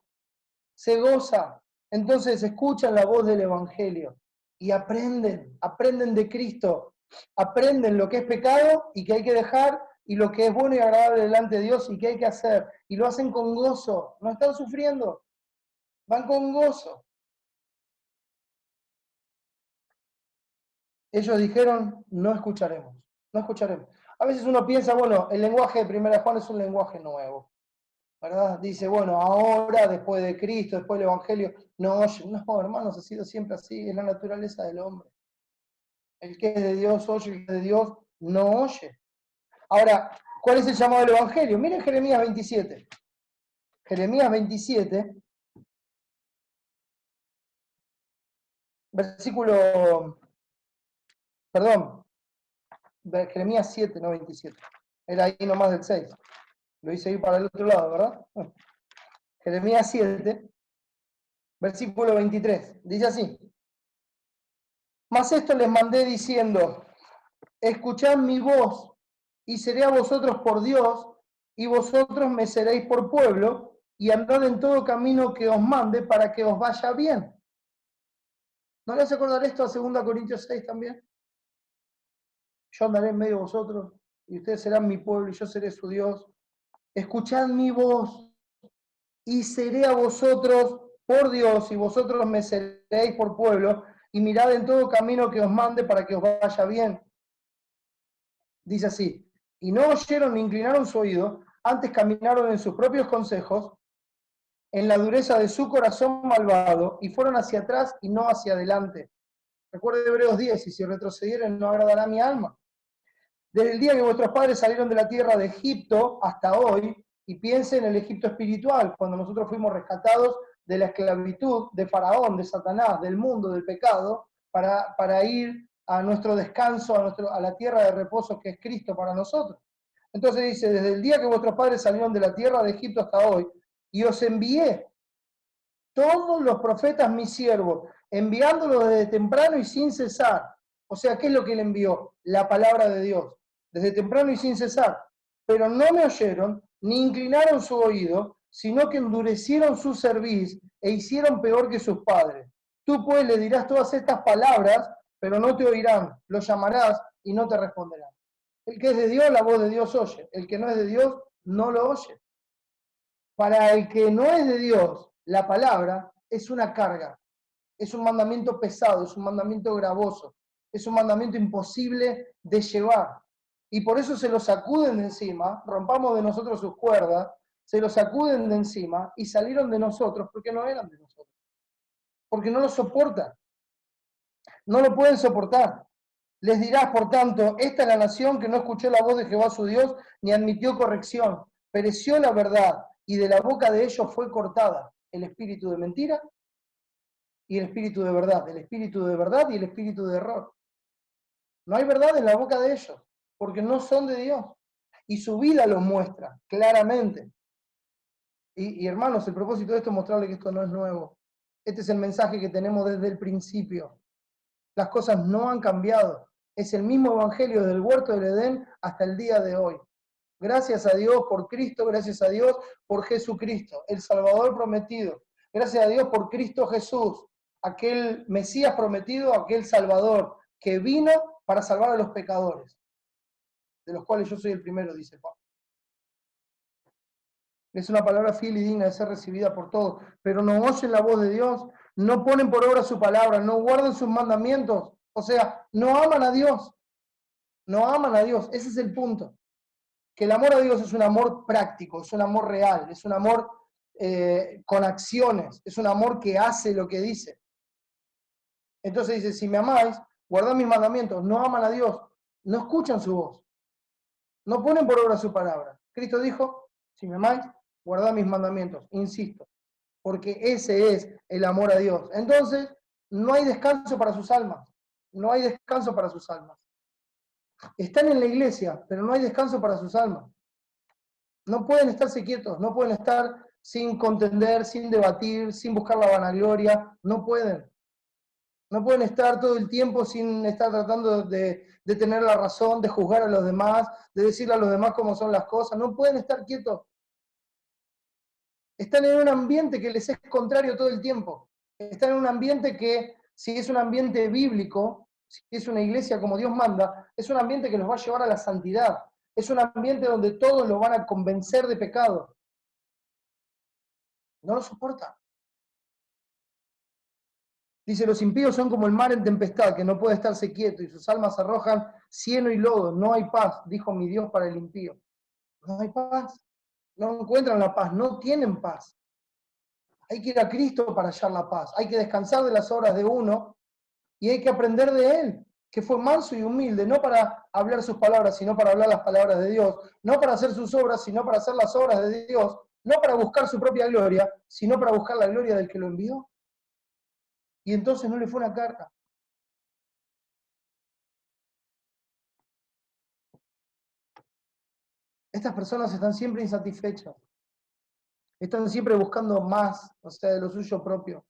Speaker 1: Se goza. Entonces escuchan la voz del Evangelio y aprenden de Cristo, aprenden lo que es pecado y que hay que dejar y lo que es bueno y agradable delante de Dios y que hay que hacer. Y lo hacen con gozo, no están sufriendo, van con gozo. Ellos dijeron, no escucharemos, no escucharemos. A veces uno piensa, bueno, el lenguaje de 1 Juan es un lenguaje nuevo, ¿verdad? Dice, bueno, ahora, después de Cristo, después del Evangelio, no oye. No, hermanos, ha sido siempre así, es la naturaleza del hombre. El que es de Dios oye, el que es de Dios no oye. Ahora, ¿cuál es el llamado del Evangelio? Miren Jeremías 27. Jeremías 27, versículo, perdón, Jeremías 7, no 27. Era ahí nomás del 6. Lo hice ir para el otro lado, ¿verdad? Jeremías 7, versículo 23. Dice así. Mas esto les mandé diciendo, escuchad mi voz, y seré a vosotros por Dios, y vosotros me seréis por pueblo, y andad en todo camino que os mande para que os vaya bien. ¿No les acordar esto a 2 Corintios 6 también? Yo andaré en medio de vosotros, y ustedes serán mi pueblo, y yo seré su Dios. Escuchad mi voz, y seré a vosotros por Dios, y vosotros me seréis por pueblo, y mirad en todo camino que os mande para que os vaya bien. Dice así, y no oyeron ni inclinaron su oído, antes caminaron en sus propios consejos, en la dureza de su corazón malvado, y fueron hacia atrás y no hacia adelante. Recuerde Hebreos 10, y si retrocedieren no agradará mi alma. Desde el día que vuestros padres salieron de la tierra de Egipto hasta hoy, y piensen en el Egipto espiritual, cuando nosotros fuimos rescatados de la esclavitud de Faraón, de Satanás, del mundo, del pecado, para ir a nuestro descanso, a la tierra de reposo que es Cristo para nosotros. Entonces dice, desde el día que vuestros padres salieron de la tierra de Egipto hasta hoy, y os envié todos los profetas mis siervos, enviándolos desde temprano y sin cesar. O sea, ¿qué es lo que él envió? La palabra de Dios, desde temprano y sin cesar. Pero no me oyeron, ni inclinaron su oído, sino que endurecieron su cerviz e hicieron peor que sus padres. Tú pues le dirás todas estas palabras, pero no te oirán, lo llamarás y no te responderán. El que es de Dios, la voz de Dios oye. El que no es de Dios, no lo oye. Para el que no es de Dios, la palabra es una carga, es un mandamiento pesado, es un mandamiento gravoso, es un mandamiento imposible de llevar. Y por eso se lo sacuden de encima, rompamos de nosotros sus cuerdas, se lo sacuden de encima y salieron de nosotros porque no eran de nosotros. Porque no lo soportan, no lo pueden soportar. Les dirás, por tanto, esta es la nación que no escuchó la voz de Jehová su Dios, ni admitió corrección. pereció la verdad, y de la boca de ellos fue cortada el espíritu de mentira y el espíritu de verdad, el espíritu de verdad y el espíritu de error. No hay verdad en la boca de ellos, porque no son de Dios. Y su vida lo muestra claramente. Y hermanos, el propósito de esto es mostrarle que esto no es nuevo. Este es el mensaje que tenemos desde el principio. Las cosas no han cambiado. Es el mismo evangelio del huerto del Edén hasta el día de hoy. Gracias a Dios por Cristo, gracias a Dios por Jesucristo, el Salvador prometido. Gracias a Dios por Cristo Jesús, aquel Mesías prometido, aquel Salvador que vino para salvar a los pecadores, de los cuales yo soy el primero, dice Pablo. Es una palabra fiel y digna de ser recibida por todos, pero no oyen la voz de Dios, no ponen por obra su palabra, no guardan sus mandamientos, o sea, no aman a Dios, no aman a Dios, ese es el punto. Que el amor a Dios es un amor práctico, es un amor real, es un amor con acciones, es un amor que hace lo que dice. Entonces dice, si me amáis, guardad mis mandamientos, no aman a Dios, no escuchan su voz, no ponen por obra su palabra. Cristo dijo, si me amáis, guardad mis mandamientos, insisto, porque ese es el amor a Dios. Entonces, no hay descanso para sus almas, no hay descanso para sus almas. Están en la iglesia, pero no hay descanso para sus almas. No pueden estarse quietos, no pueden estar sin contender, sin debatir, sin buscar la vanagloria, no pueden. No pueden estar todo el tiempo sin estar tratando de tener la razón, de juzgar a los demás, de decirle a los demás cómo son las cosas, no pueden estar quietos. Están en un ambiente que les es contrario todo el tiempo. Están en un ambiente que, si es un ambiente bíblico, si es una iglesia como Dios manda, es un ambiente que los va a llevar a la santidad. Es un ambiente donde todos los van a convencer de pecado. No lo soporta. Dice, los impíos son como el mar en tempestad, que no puede estarse quieto, y sus almas arrojan cieno y lodo. No hay paz, dijo mi Dios para el impío. No hay paz. No encuentran la paz, no tienen paz. Hay que ir a Cristo para hallar la paz. Hay que descansar de las obras de uno y hay que aprender de Él, que fue manso y humilde, no para hablar sus palabras, sino para hablar las palabras de Dios, no para hacer sus obras, sino para hacer las obras de Dios, no para buscar su propia gloria, sino para buscar la gloria del que lo envió. Y entonces no le fue una carga. Estas personas están siempre insatisfechas, están siempre buscando más, o sea, de lo suyo propio.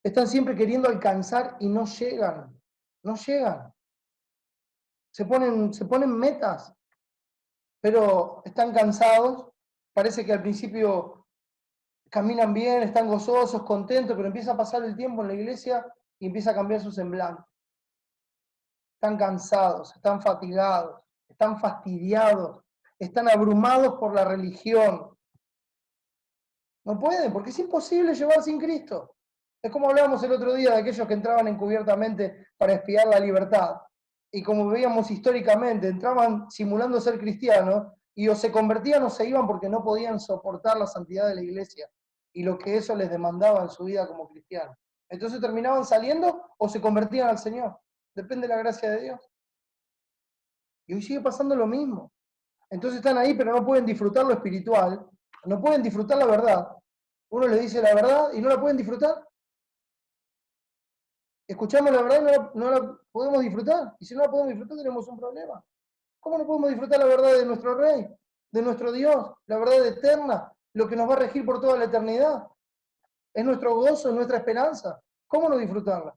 Speaker 1: Están siempre queriendo alcanzar y no llegan, no llegan. Se ponen metas, pero están cansados, parece que al principio caminan bien, están gozosos, contentos, pero empieza a pasar el tiempo en la iglesia y empieza a cambiar su semblante. Están cansados, están fatigados, están fastidiados, están abrumados por la religión. No pueden, porque es imposible llevar sin Cristo. Es como hablábamos el otro día de aquellos que entraban encubiertamente para espiar la libertad. Y como veíamos históricamente, entraban simulando ser cristianos y o se convertían o se iban porque no podían soportar la santidad de la iglesia y lo que eso les demandaba en su vida como cristianos. Entonces terminaban saliendo o se convertían al Señor. Depende de la gracia de Dios. Y hoy sigue pasando lo mismo. Entonces están ahí, pero no pueden disfrutar lo espiritual, no pueden disfrutar la verdad. Uno les dice la verdad y no la pueden disfrutar. Escuchamos la verdad y no la podemos disfrutar. Y si no la podemos disfrutar, tenemos un problema. ¿Cómo no podemos disfrutar la verdad de nuestro Rey, de nuestro Dios, la verdad eterna, lo que nos va a regir por toda la eternidad? Es nuestro gozo, es nuestra esperanza. ¿Cómo no disfrutarla?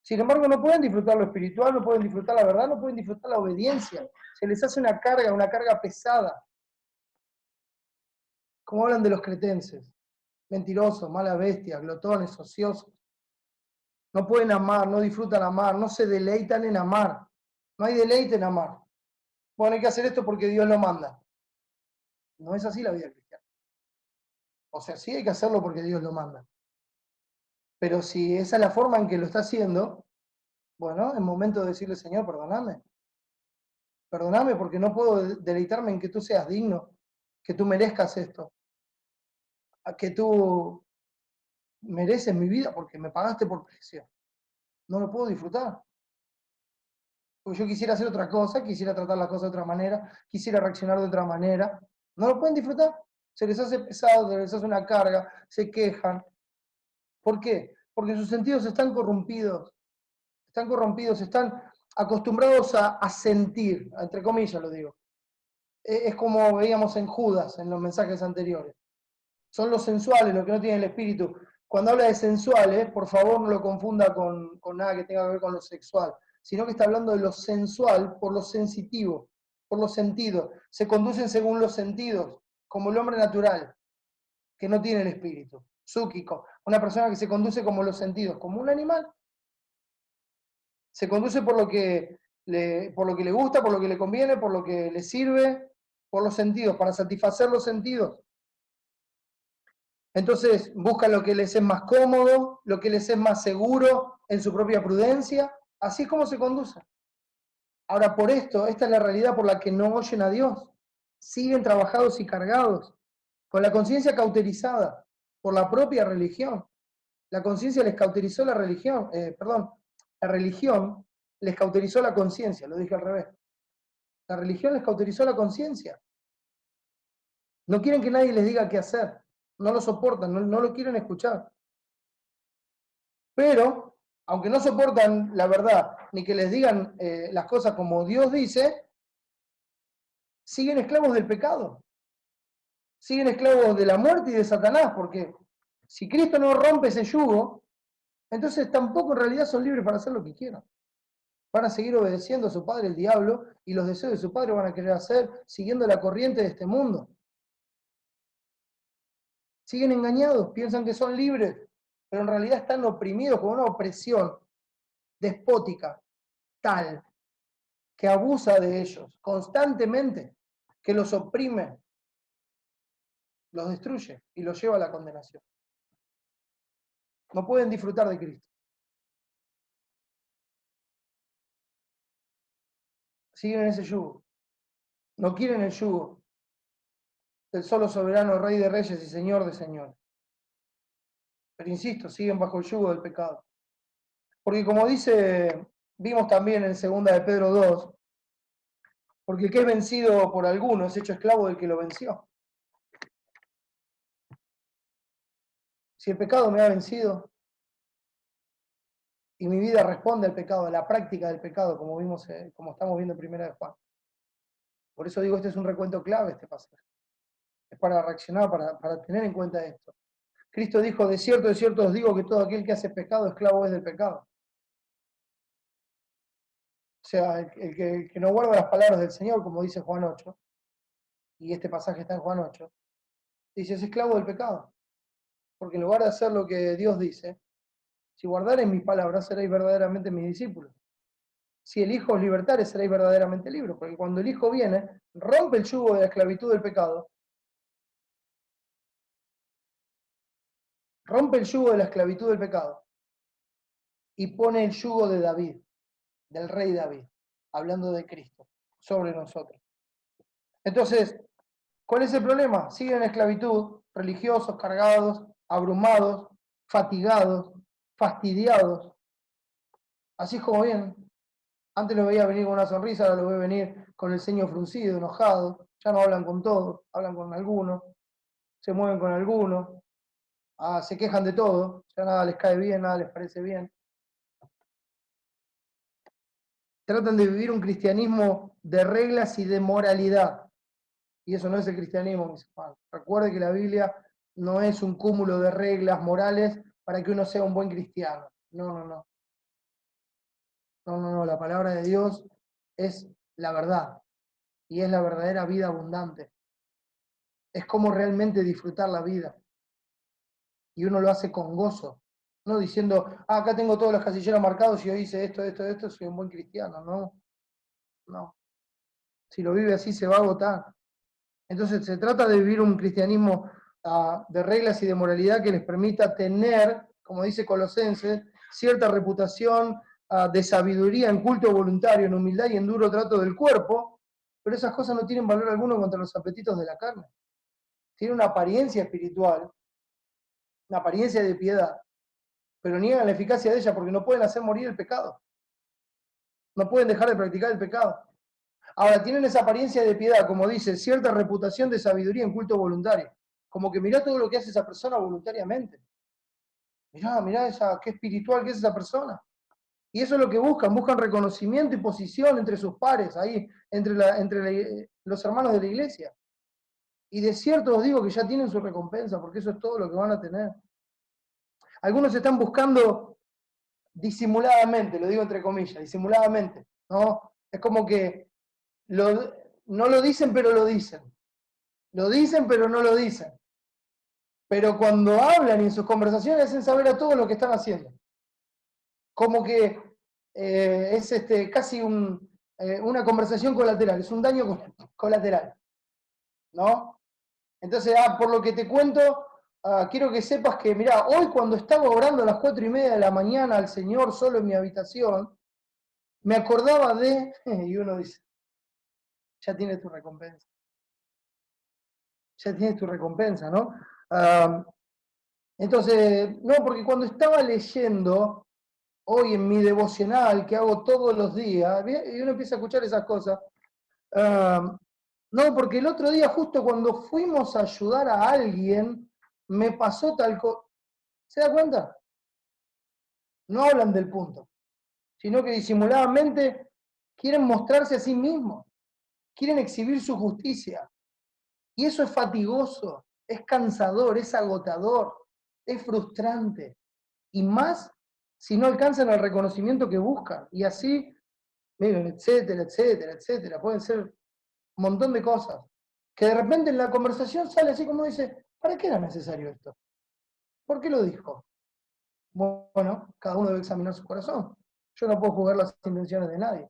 Speaker 1: Sin embargo, no pueden disfrutar lo espiritual, no pueden disfrutar la verdad, no pueden disfrutar la obediencia. Se les hace una carga pesada. Como hablan de los cretenses, mentirosos, malas bestias, glotones, ociosos. No pueden amar, no disfrutan amar, no se deleitan en amar. No hay deleite en amar. Bueno, hay que hacer esto porque Dios lo manda. No es así la vida cristiana. O sea, sí hay que hacerlo porque Dios lo manda. Pero si esa es la forma en que lo está haciendo, bueno, es momento de decirle, Señor, perdóname. Perdóname porque no puedo deleitarme en que tú seas digno, que tú merezcas esto, a que tú mereces mi vida porque me pagaste por precio. No lo puedo disfrutar. Porque yo quisiera hacer otra cosa, quisiera tratar las cosas de otra manera, quisiera reaccionar de otra manera. No lo pueden disfrutar. Se les hace pesado, se les hace una carga, se quejan. ¿Por qué? Porque sus sentidos están corrompidos, están acostumbrados a sentir, entre comillas lo digo. Es como veíamos en Judas, en los mensajes anteriores. Son los sensuales, los que no tienen el espíritu. Cuando habla de sensuales, por favor no lo confunda con nada que tenga que ver con lo sexual, sino que está hablando de lo sensual por lo sensitivo, por los sentidos. Se conducen según los sentidos, como el hombre natural, que no tiene el espíritu. Súquico, una persona que se conduce como los sentidos, como un animal. Se conduce por lo que le gusta, por lo que le conviene, por lo que le sirve, por los sentidos, para satisfacer los sentidos. Entonces buscan lo que les es más cómodo, lo que les es más seguro en su propia prudencia. Así es como se conducen. Ahora, por esto, esta es la realidad por la que no oyen a Dios. Siguen trabajados y cargados, con la conciencia cauterizada por la propia religión. La conciencia les cauterizó la religión, la religión les cauterizó la conciencia, lo dije al revés. La religión les cauterizó la conciencia. No quieren que nadie les diga qué hacer, no lo soportan, no lo quieren escuchar. Pero, aunque no soportan la verdad, ni que les digan las cosas como Dios dice, siguen esclavos del pecado. Siguen esclavos de la muerte y de Satanás, porque si Cristo no rompe ese yugo, entonces tampoco en realidad son libres para hacer lo que quieran. Van a seguir obedeciendo a su padre, el diablo, y los deseos de su padre van a querer hacer siguiendo la corriente de este mundo. Siguen engañados, piensan que son libres, pero en realidad están oprimidos con una opresión despótica tal que abusa de ellos constantemente, que los oprime, los destruye y los lleva a la condenación. No pueden disfrutar de Cristo. Siguen en ese yugo. No quieren el yugo del solo soberano, Rey de Reyes y Señor de Señores. Pero insisto, siguen bajo el yugo del pecado. Porque como vimos también en 2 de Pedro 2, porque el que es vencido por alguno es hecho esclavo del que lo venció. Si el pecado me ha vencido y mi vida responde al pecado, a la práctica del pecado, como estamos viendo en 1 de Juan. Por eso digo, este es un recuento clave, este pasaje. Es para reaccionar, para tener en cuenta esto. Cristo dijo, de cierto os digo que todo aquel que hace pecado, esclavo es del pecado. O sea, el que no guarda las palabras del Señor, como dice Juan 8, y este pasaje está en Juan 8, dice, es esclavo del pecado. Porque en lugar de hacer lo que Dios dice, si guardareis mis palabras, seréis verdaderamente mis discípulos. Si el Hijo os libertare, seréis verdaderamente libres. Porque cuando el Hijo viene, rompe el yugo de la esclavitud del pecado, rompe el yugo de la esclavitud del pecado y pone el yugo de David, del rey David, hablando de Cristo, sobre nosotros. Entonces, ¿cuál es el problema? Siguen en esclavitud, religiosos, cargados, abrumados, fatigados, fastidiados. Así es como vienen. Antes lo veía venir con una sonrisa, ahora lo veo venir con el ceño fruncido, enojado. Ya no hablan con todos, hablan con algunos, se mueven con algunos, se quejan de todo, ya nada les cae bien, nada les parece bien. Tratan de vivir un cristianismo de reglas y de moralidad. Y eso no es el cristianismo, mis hermanos. Recuerde que la Biblia no es un cúmulo de reglas morales para que uno sea un buen cristiano. No. No. La palabra de Dios es la verdad. Y es la verdadera vida abundante. Es como realmente disfrutar la vida. Y uno lo hace con gozo. No diciendo, acá tengo todos los casilleros marcados y yo hice esto, soy un buen cristiano. No. Si lo vive así se va a agotar. Entonces se trata de vivir un cristianismo de reglas y de moralidad que les permita tener, como dice Colosenses, cierta reputación de sabiduría en culto voluntario, en humildad y en duro trato del cuerpo, pero esas cosas no tienen valor alguno contra los apetitos de la carne. Tienen una apariencia espiritual, una apariencia de piedad, pero niegan la eficacia de ella porque no pueden hacer morir el pecado. No pueden dejar de practicar el pecado. Ahora, tienen esa apariencia de piedad, como dice, cierta reputación de sabiduría en culto voluntario. Como que mirá todo lo que hace esa persona voluntariamente. Mirá qué espiritual que es esa persona. Y eso es lo que buscan reconocimiento y posición entre sus pares, ahí, entre los hermanos de la iglesia. Y de cierto os digo que ya tienen su recompensa, porque eso es todo lo que van a tener. Algunos están buscando disimuladamente, lo digo entre comillas, disimuladamente, ¿no? Es como que no lo dicen, pero lo dicen. Lo dicen, pero no lo dicen. Pero cuando hablan y en sus conversaciones hacen saber a todos lo que están haciendo. Como que es casi una conversación colateral, es un daño colateral, ¿no? Entonces, por lo que te cuento, quiero que sepas que, mirá, hoy cuando estaba orando a las 4:30 de la mañana al Señor solo en mi habitación, me acordaba y uno dice, ya tienes tu recompensa. Ya tienes tu recompensa, ¿no? Entonces, no, porque cuando estaba leyendo, hoy en mi devocional que hago todos los días, y uno empieza a escuchar esas cosas, no, porque el otro día justo cuando fuimos a ayudar a alguien, me pasó tal cosa. ¿Se da cuenta? No hablan del punto, sino que disimuladamente quieren mostrarse a sí mismos, quieren exhibir su justicia. Y eso es fatigoso, es cansador, es agotador, es frustrante. Y más si no alcanzan el reconocimiento que buscan. Y así, miren, etcétera, etcétera, etcétera. Pueden ser un montón de cosas. Que de repente en la conversación sale así como dice, ¿para qué era necesario esto? ¿Por qué lo dijo? Bueno, cada uno debe examinar su corazón. Yo no puedo jugar las intenciones de nadie.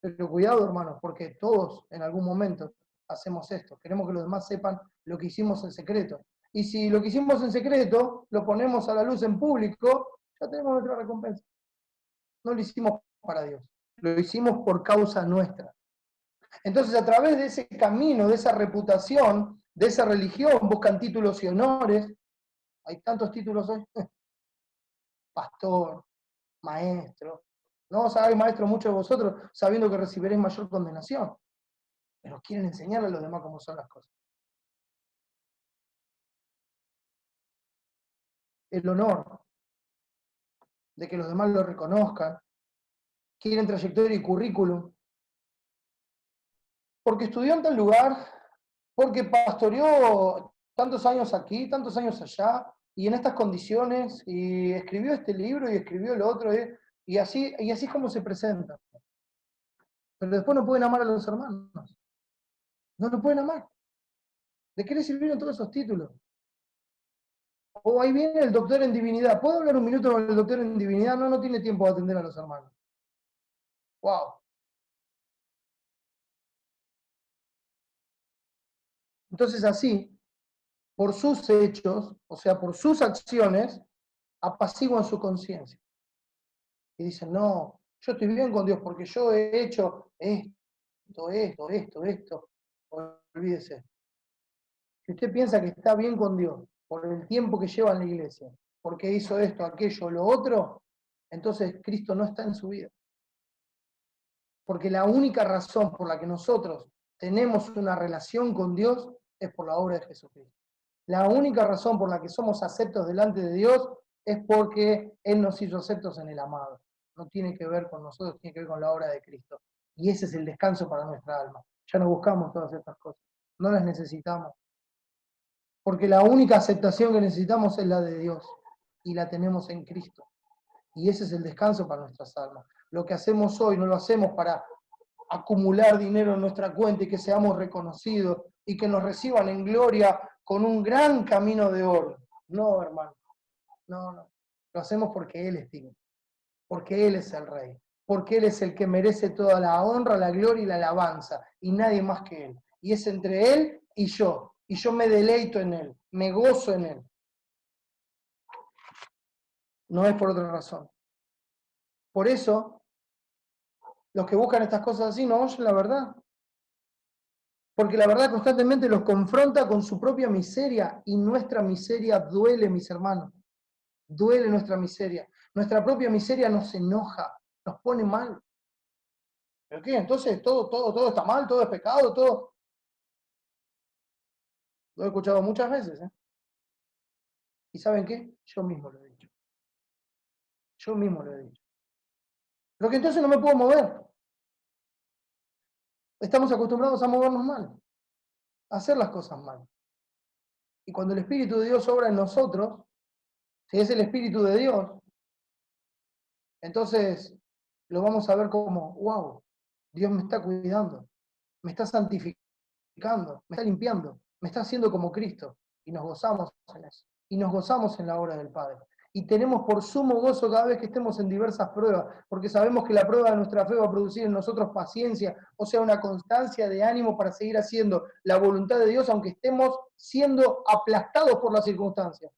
Speaker 1: Pero cuidado, hermanos, porque todos en algún momento hacemos esto. Queremos que los demás sepan lo que hicimos en secreto. Y si lo que hicimos en secreto lo ponemos a la luz en público, ya tenemos nuestra recompensa. No lo hicimos para Dios, lo hicimos por causa nuestra. Entonces, a través de ese camino, de esa reputación, de esa religión, buscan títulos y honores. Hay tantos títulos hoy. Pastor, maestro. No sabéis, maestro, muchos de vosotros, sabiendo que recibiréis mayor condenación. Pero quieren enseñarle a los demás cómo son las cosas. El honor de que los demás lo reconozcan. Quieren trayectoria y currículum. Porque estudió en tal lugar, porque pastoreó tantos años aquí, tantos años allá, y en estas condiciones, y escribió este libro y escribió el otro, y así es como se presenta. Pero después no pueden amar a los hermanos. No lo pueden amar. ¿De qué les sirvieron todos esos títulos? O ahí viene el doctor en divinidad. ¿Puedo hablar un minuto con el doctor en divinidad? No, no tiene tiempo de atender a los hermanos. ¡Wow! Entonces así, por sus hechos, o sea, por sus acciones, apaciguan su conciencia. Y dicen, no, yo estoy bien con Dios porque yo he hecho esto. Olvídese. Si usted piensa que está bien con Dios por el tiempo que lleva en la iglesia, porque hizo esto, aquello, lo otro, entonces Cristo no está en su vida. Porque la única razón por la que nosotros tenemos una relación con Dios es por la obra de Jesucristo. La única razón por la que somos aceptos delante de Dios es porque Él nos hizo aceptos en el amado. No tiene que ver con nosotros, tiene que ver con la obra de Cristo. Y ese es el descanso para nuestra alma. Ya no buscamos todas estas cosas, no las necesitamos. Porque la única aceptación que necesitamos es la de Dios. Y la tenemos en Cristo. Y ese es el descanso para nuestras almas. Lo que hacemos hoy no lo hacemos para acumular dinero en nuestra cuenta y que seamos reconocidos y que nos reciban en gloria con un gran camino de oro. No, hermano. No. Lo hacemos porque Él es digno. Porque Él es el Rey. Porque Él es el que merece toda la honra, la gloria y la alabanza. Y nadie más que Él. Y es entre Él y yo. Y yo me deleito en Él. Me gozo en Él. No es por otra razón. Por eso, los que buscan estas cosas así no oyen la verdad. Porque la verdad constantemente los confronta con su propia miseria y nuestra miseria duele, mis hermanos. Duele nuestra miseria. Nuestra propia miseria nos enoja, nos pone mal. ¿Pero qué? Entonces todo está mal, todo es pecado, todo. Lo he escuchado muchas veces, ¿eh? ¿Y saben qué? Yo mismo lo he dicho. Yo mismo lo he dicho. Pero que entonces no me puedo mover. Estamos acostumbrados a movernos mal, a hacer las cosas mal. Y cuando el Espíritu de Dios obra en nosotros, si es el Espíritu de Dios, entonces lo vamos a ver como, wow, Dios me está cuidando, me está santificando, me está limpiando, me está haciendo como Cristo. Y nos gozamos en eso. Y nos gozamos en la obra del Padre. Y tenemos por sumo gozo cada vez que estemos en diversas pruebas, porque sabemos que la prueba de nuestra fe va a producir en nosotros paciencia, o sea, una constancia de ánimo para seguir haciendo la voluntad de Dios, aunque estemos siendo aplastados por las circunstancias.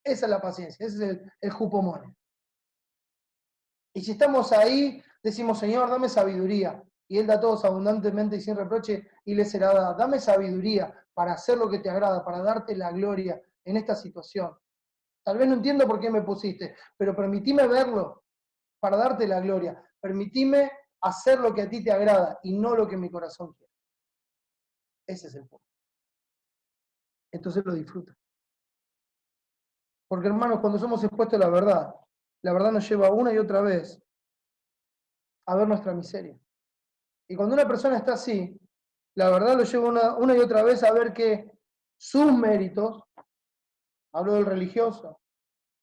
Speaker 1: Esa es la paciencia, ese es el jupomone. Y si estamos ahí, decimos, Señor, dame sabiduría. Y Él da a todos abundantemente y sin reproche, y le será dada. Dame sabiduría para hacer lo que te agrada, para darte la gloria en esta situación. Tal vez no entiendo por qué me pusiste, pero permitime verlo para darte la gloria. Permitime hacer lo que a ti te agrada y no lo que mi corazón quiere. Ese es el punto. Entonces lo disfruta. Porque hermanos, cuando somos expuestos a la verdad nos lleva una y otra vez a ver nuestra miseria. Y cuando una persona está así, la verdad lo lleva una y otra vez a ver que sus méritos, hablo del religioso,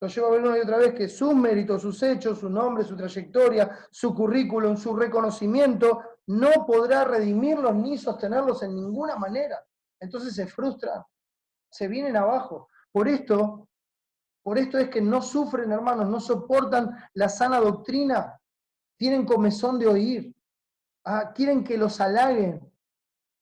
Speaker 1: lo lleva a ver una y otra vez que sus méritos, sus hechos, su nombre, su trayectoria, su currículum, su reconocimiento, no podrá redimirlos ni sostenerlos en ninguna manera. Entonces se frustran, se vienen abajo. Por esto es que no sufren, hermanos, no soportan la sana doctrina, tienen comezón de oír, quieren que los halaguen,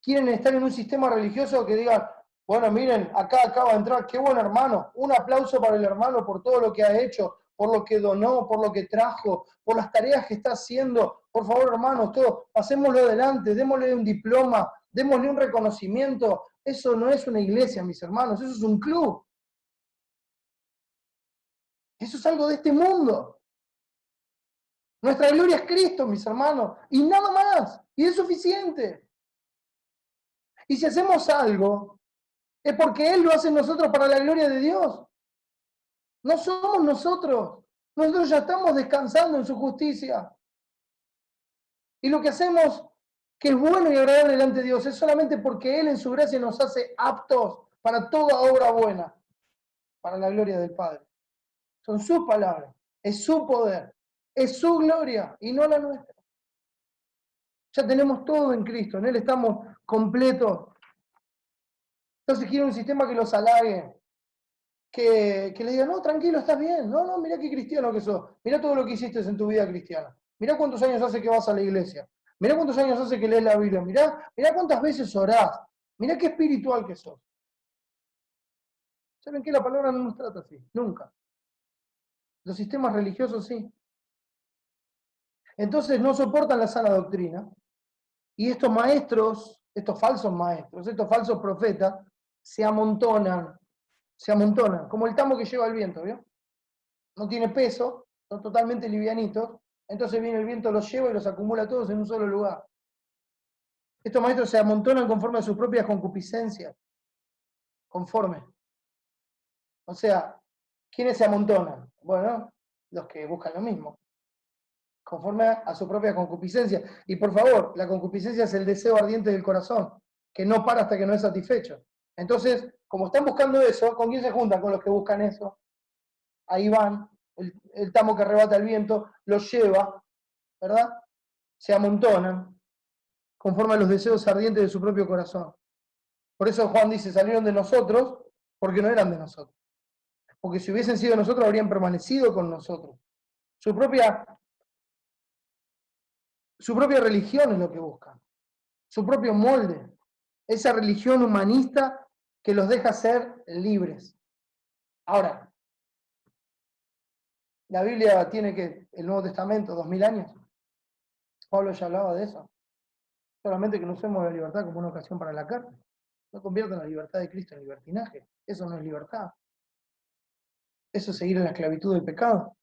Speaker 1: quieren estar en un sistema religioso que digan, bueno, miren, acá acaba de entrar, qué buen hermano, un aplauso para el hermano por todo lo que ha hecho, por lo que donó, por lo que trajo, por las tareas que está haciendo. Por favor, hermanos, todos, pasémoslo adelante, démosle un diploma, démosle un reconocimiento. Eso no es una iglesia, mis hermanos, eso es un club. Eso es algo de este mundo. Nuestra gloria es Cristo, mis hermanos, y nada más, y es suficiente. Y si hacemos algo, es porque Él lo hace en nosotros para la gloria de Dios. No somos nosotros. Nosotros ya estamos descansando en su justicia. Y lo que hacemos, que es bueno y agradable delante de Dios, es solamente porque Él en su gracia nos hace aptos para toda obra buena, para la gloria del Padre. Son sus palabras, es su poder, es su gloria y no la nuestra. Ya tenemos todo en Cristo, en Él estamos completos. Entonces quiero un sistema que los halague, que le diga, no, tranquilo, estás bien, no, mirá qué cristiano que sos, mirá todo lo que hiciste en tu vida cristiana, mirá cuántos años hace que vas a la iglesia, mirá cuántos años hace que lees la Biblia, mirá cuántas veces orás, mirá qué espiritual que sos. ¿Saben qué? La palabra no nos trata así, nunca. Los sistemas religiosos sí. Entonces no soportan la sana doctrina, y estos maestros, estos falsos maestros, estos falsos profetas, se amontonan, como el tamo que lleva el viento, ¿vio? No tiene peso, son totalmente livianitos, entonces viene el viento, los lleva y los acumula todos en un solo lugar. Estos maestros se amontonan conforme a sus propias concupiscencias, conforme. O sea, ¿quiénes se amontonan? Bueno, los que buscan lo mismo, conforme a su propia concupiscencia. Y por favor, la concupiscencia es el deseo ardiente del corazón, que no para hasta que no es satisfecho. Entonces, como están buscando eso, ¿con quién se juntan? Con los que buscan eso. Ahí van, el tamo que arrebata el viento, los lleva, ¿verdad? Se amontonan conforme a los deseos ardientes de su propio corazón. Por eso Juan dice, salieron de nosotros porque no eran de nosotros. Porque si hubiesen sido de nosotros, habrían permanecido con nosotros. Su propia religión es lo que buscan. Su propio molde. Esa religión humanista que los deja ser libres. Ahora, la Biblia tiene que, el Nuevo Testamento, 2000 años. Pablo ya hablaba de eso. Solamente que no usemos la libertad como una ocasión para la carne. No conviertan la libertad de Cristo en libertinaje. Eso no es libertad. Eso es seguir en la esclavitud del pecado.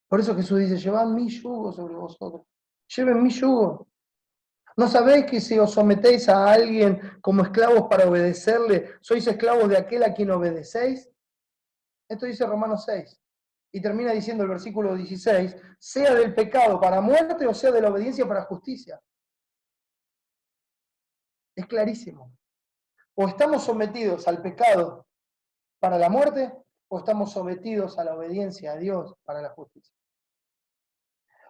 Speaker 1: Por eso Jesús dice, llevad mi yugo sobre vosotros. Lleven mi yugo. ¿No sabéis que si os sometéis a alguien como esclavos para obedecerle, sois esclavos de aquel a quien obedecéis? Esto dice Romanos 6. Y termina diciendo el versículo 16, sea del pecado para muerte o sea de la obediencia para justicia. Es clarísimo. O estamos sometidos al pecado para la muerte, o estamos sometidos a la obediencia a Dios para la justicia.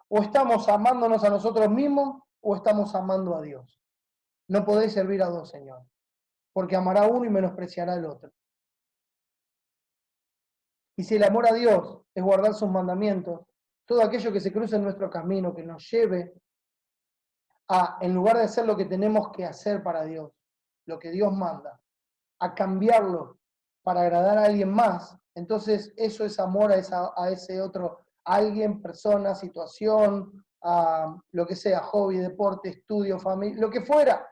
Speaker 1: O estamos amándonos a nosotros mismos, o estamos amando a Dios. No podéis servir a dos, Señor, porque amará a uno y menospreciará al otro. Y si el amor a Dios es guardar sus mandamientos, todo aquello que se cruce en nuestro camino, que nos lleve a, en lugar de hacer lo que tenemos que hacer para Dios, lo que Dios manda, a cambiarlo para agradar a alguien más, entonces eso es amor a ese otro alguien, persona, situación, a lo que sea, hobby, deporte, estudio, familia, lo que fuera.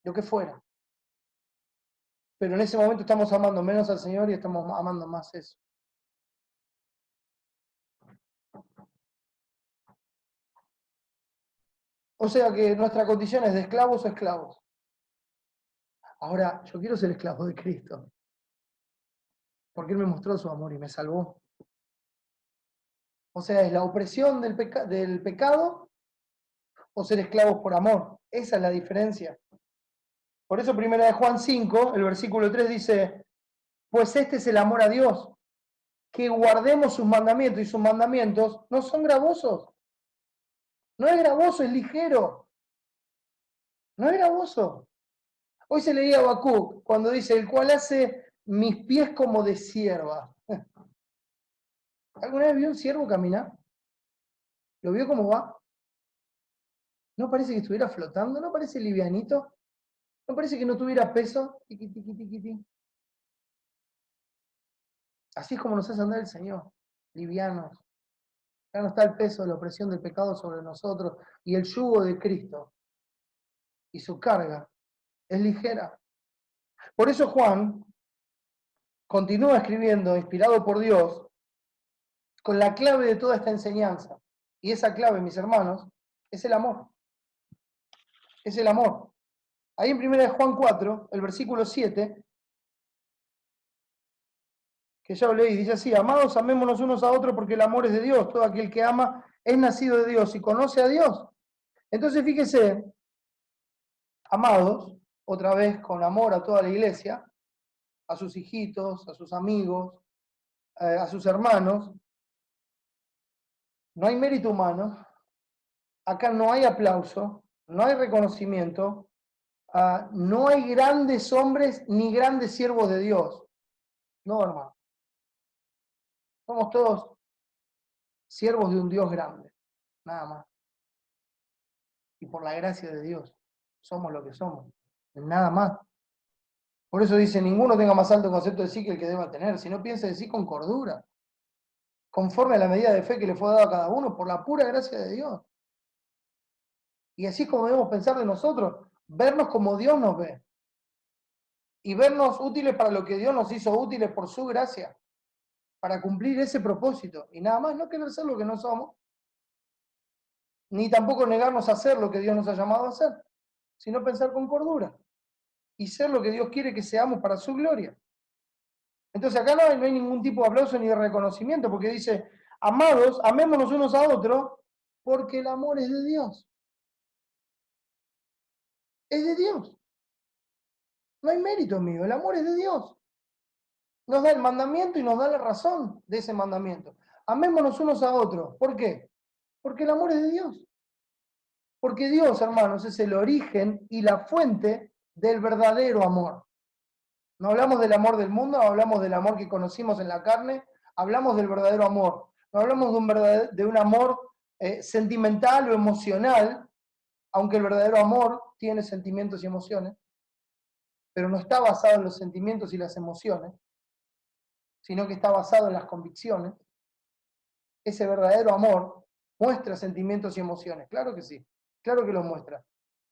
Speaker 1: Lo que fuera. Pero en ese momento estamos amando menos al Señor y estamos amando más eso. O sea que nuestra condición es de esclavos o esclavos. Ahora, yo quiero ser esclavo de Cristo. Porque Él me mostró su amor y me salvó. O sea, es la opresión del pecado o ser esclavos por amor. Esa es la diferencia. Por eso 1 Juan 5, el versículo 3 dice, pues este es el amor a Dios, que guardemos sus mandamientos, y sus mandamientos no son gravosos. No es gravoso, es ligero. No es gravoso. Hoy se leía Habacuc cuando dice, el cual hace mis pies como de sierva. ¿Alguna vez vio un siervo caminar? ¿Lo vio cómo va? ¿No parece que estuviera flotando? ¿No parece livianito? ¿No parece que no tuviera peso? Tiqui, tiqui, tiqui, tiqui. Así es como nos hace andar el Señor, livianos. Ya no está el peso de la opresión del pecado sobre nosotros y el yugo de Cristo y su carga es ligera. Por eso Juan continúa escribiendo, inspirado por Dios, con la clave de toda esta enseñanza. Y esa clave, mis hermanos, es el amor. Es el amor. Ahí en 1 Juan 4, el versículo 7, que ya lo leí, dice así, amados, amémonos unos a otros porque el amor es de Dios. Todo aquel que ama es nacido de Dios y conoce a Dios. Entonces, fíjese, amados, otra vez con amor a toda la iglesia, a sus hijitos, a sus amigos, a sus hermanos. No hay mérito humano, acá no hay aplauso, no hay reconocimiento, no hay grandes hombres ni grandes siervos de Dios. No, hermano. Somos todos siervos de un Dios grande, nada más. Y por la gracia de Dios, somos lo que somos, nada más. Por eso dice, ninguno tenga más alto concepto de sí que el que deba tener, sino piense de sí con cordura, conforme a la medida de fe que le fue dada a cada uno, por la pura gracia de Dios. Y así es como debemos pensar de nosotros, vernos como Dios nos ve. Y vernos útiles para lo que Dios nos hizo útiles por su gracia, para cumplir ese propósito. Y nada más, no querer ser lo que no somos, ni tampoco negarnos a hacer lo que Dios nos ha llamado a hacer, sino pensar con cordura y ser lo que Dios quiere que seamos para su gloria. Entonces acá no hay ningún tipo de aplauso ni de reconocimiento, porque dice, amados, amémonos unos a otros, porque el amor es de Dios. Es de Dios. No hay mérito mío, el amor es de Dios. Nos da el mandamiento y nos da la razón de ese mandamiento. Amémonos unos a otros. ¿Por qué? Porque el amor es de Dios. Porque Dios, hermanos, es el origen y la fuente del verdadero amor. No hablamos del amor del mundo, no hablamos del amor que conocimos en la carne, hablamos del verdadero amor. No hablamos de un amor sentimental o emocional, aunque el verdadero amor tiene sentimientos y emociones, pero no está basado en los sentimientos y las emociones, sino que está basado en las convicciones. Ese verdadero amor muestra sentimientos y emociones, claro que sí, claro que los muestra,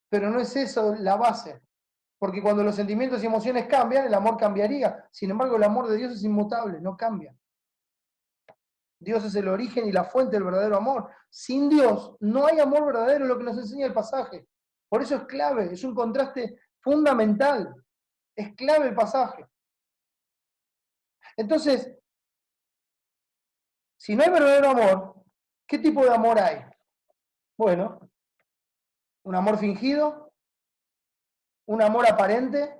Speaker 1: pero no es eso la base, porque cuando los sentimientos y emociones cambian, el amor cambiaría. Sin embargo, el amor de Dios es inmutable, no cambia. Dios es el origen y la fuente del verdadero amor. Sin Dios no hay amor verdadero, es lo que nos enseña el pasaje. Por eso es clave, es un contraste fundamental. Es clave el pasaje. Entonces, si no hay verdadero amor, ¿qué tipo de amor hay? Bueno, un amor fingido, un amor aparente,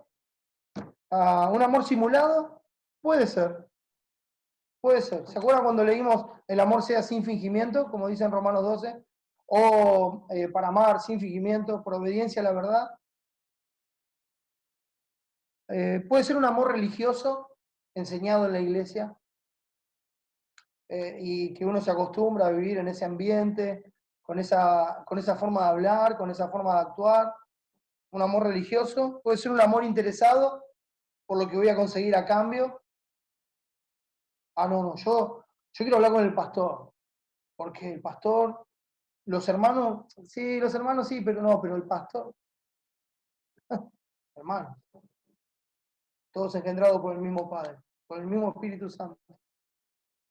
Speaker 1: un amor simulado, puede ser. Puede ser. ¿Se acuerdan cuando leímos el amor sea sin fingimiento, como dice en Romanos 12? O para amar sin fingimiento, por obediencia a la verdad. Puede ser un amor religioso, enseñado en la iglesia, y que uno se acostumbra a vivir en ese ambiente, con esa forma de hablar, con esa forma de actuar. Un amor religioso. Puede ser un amor interesado por lo que voy a conseguir a cambio. No, yo quiero hablar con el pastor, porque el pastor, los hermanos sí, pero no, pero el pastor, hermanos, todos engendrados por el mismo Padre, por el mismo Espíritu Santo.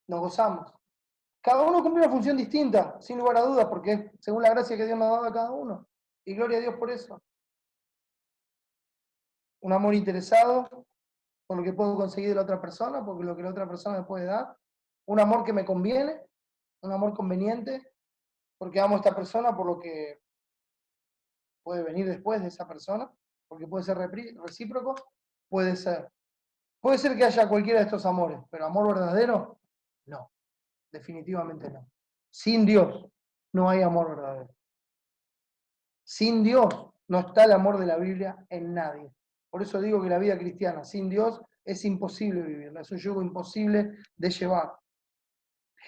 Speaker 1: Nos gozamos. Cada uno cumple una función distinta, sin lugar a dudas, porque es según la gracia que Dios nos ha dado a cada uno. Y gloria a Dios por eso. Un amor interesado por lo que puedo conseguir de la otra persona, porque lo que la otra persona me puede dar. Un amor que me conviene, un amor conveniente, porque amo a esta persona por lo que puede venir después de esa persona, porque puede ser recíproco, puede ser. Puede ser que haya cualquiera de estos amores, pero amor verdadero, no, definitivamente no. Sin Dios no hay amor verdadero. Sin Dios no está el amor de la Biblia en nadie. Por eso digo que la vida cristiana sin Dios es imposible vivirla, es un yugo imposible de llevar.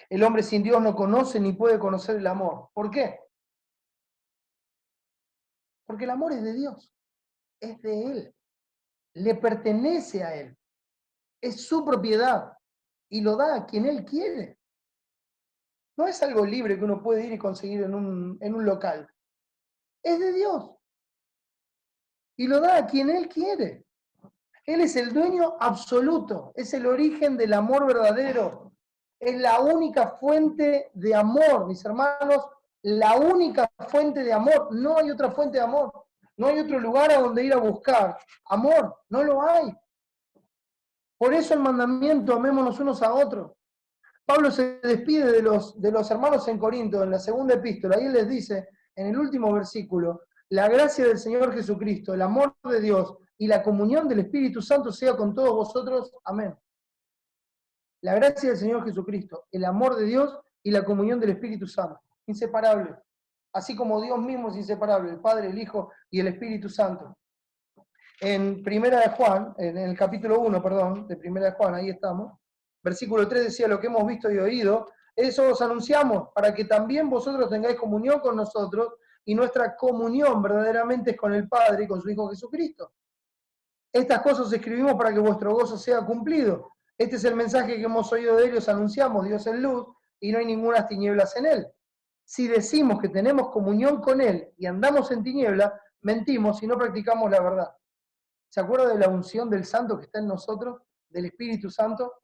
Speaker 1: El hombre sin Dios no conoce ni puede conocer el amor. ¿Por qué? Porque el amor es de Dios, es de Él, le pertenece a Él, es su propiedad y lo da a quien Él quiere. No es algo libre que uno puede ir y conseguir en un local. Es de Dios y lo da a quien Él quiere. Él es el dueño absoluto, es el origen del amor verdadero, es la única fuente de amor, mis hermanos, la única fuente de amor, no hay otra fuente de amor, no hay otro lugar a donde ir a buscar amor, no lo hay. Por eso el mandamiento, amémonos unos a otros. Pablo se despide de los hermanos en Corinto, en la segunda epístola, y él les dice, en el último versículo, la gracia del Señor Jesucristo, el amor de Dios y la comunión del Espíritu Santo sea con todos vosotros. Amén. La gracia del Señor Jesucristo, el amor de Dios y la comunión del Espíritu Santo, inseparables. Así como Dios mismo es inseparable, el Padre, el Hijo y el Espíritu Santo. En Primera de Juan, en el capítulo 1, perdón, de Primera de Juan, ahí estamos, versículo 3 decía, lo que hemos visto y oído, eso os anunciamos, para que también vosotros tengáis comunión con nosotros, y nuestra comunión verdaderamente es con el Padre y con su Hijo Jesucristo. Estas cosas escribimos para que vuestro gozo sea cumplido. Este es el mensaje que hemos oído de él y os anunciamos, Dios es luz, y no hay ninguna tinieblas en él. Si decimos que tenemos comunión con él y andamos en tinieblas, mentimos y no practicamos la verdad. ¿Se acuerda de la unción del Santo que está en nosotros, del Espíritu Santo?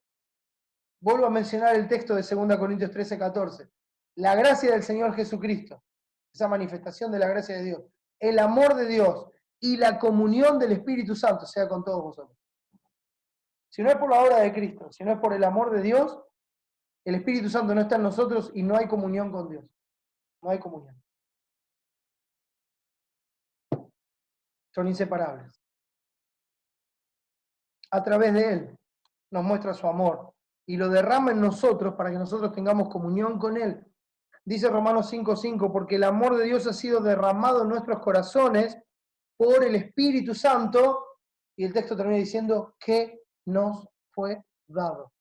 Speaker 1: Vuelvo a mencionar el texto de 2 Corintios 13, 14. La gracia del Señor Jesucristo, esa manifestación de la gracia de Dios, el amor de Dios y la comunión del Espíritu Santo sea con todos vosotros. Si no es por la obra de Cristo, si no es por el amor de Dios, el Espíritu Santo no está en nosotros y no hay comunión con Dios. No hay comunión. Son inseparables. A través de Él nos muestra su amor y lo derrama en nosotros para que nosotros tengamos comunión con Él. Dice Romanos 5:5, porque el amor de Dios ha sido derramado en nuestros corazones por el Espíritu Santo, y el texto termina diciendo que nos fue dado,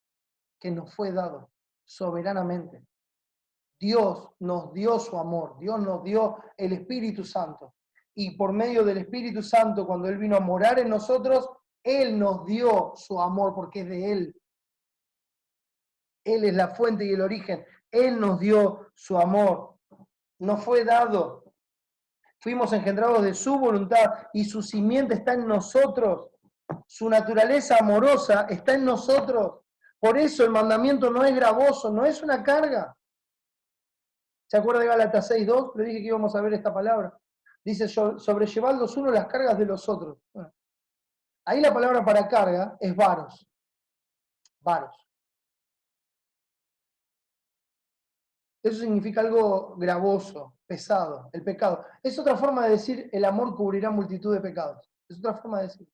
Speaker 1: soberanamente. Dios nos dio su amor, Dios nos dio el Espíritu Santo, y por medio del Espíritu Santo, cuando Él vino a morar en nosotros, Él nos dio su amor porque es de Él. Él es la fuente y el origen. Él nos dio su amor. Nos fue dado. Fuimos engendrados de su voluntad y su simiente está en nosotros. Su naturaleza amorosa está en nosotros. Por eso el mandamiento no es gravoso, no es una carga. ¿Se acuerda de Gálatas 6:2? Le dije que íbamos a ver esta palabra. Dice, sobrellevad los unos las cargas de los otros. Bueno, ahí la palabra para carga es varos. Varos. Eso significa algo gravoso, pesado, el pecado. Es otra forma de decir, el amor cubrirá multitud de pecados. Es otra forma de decir.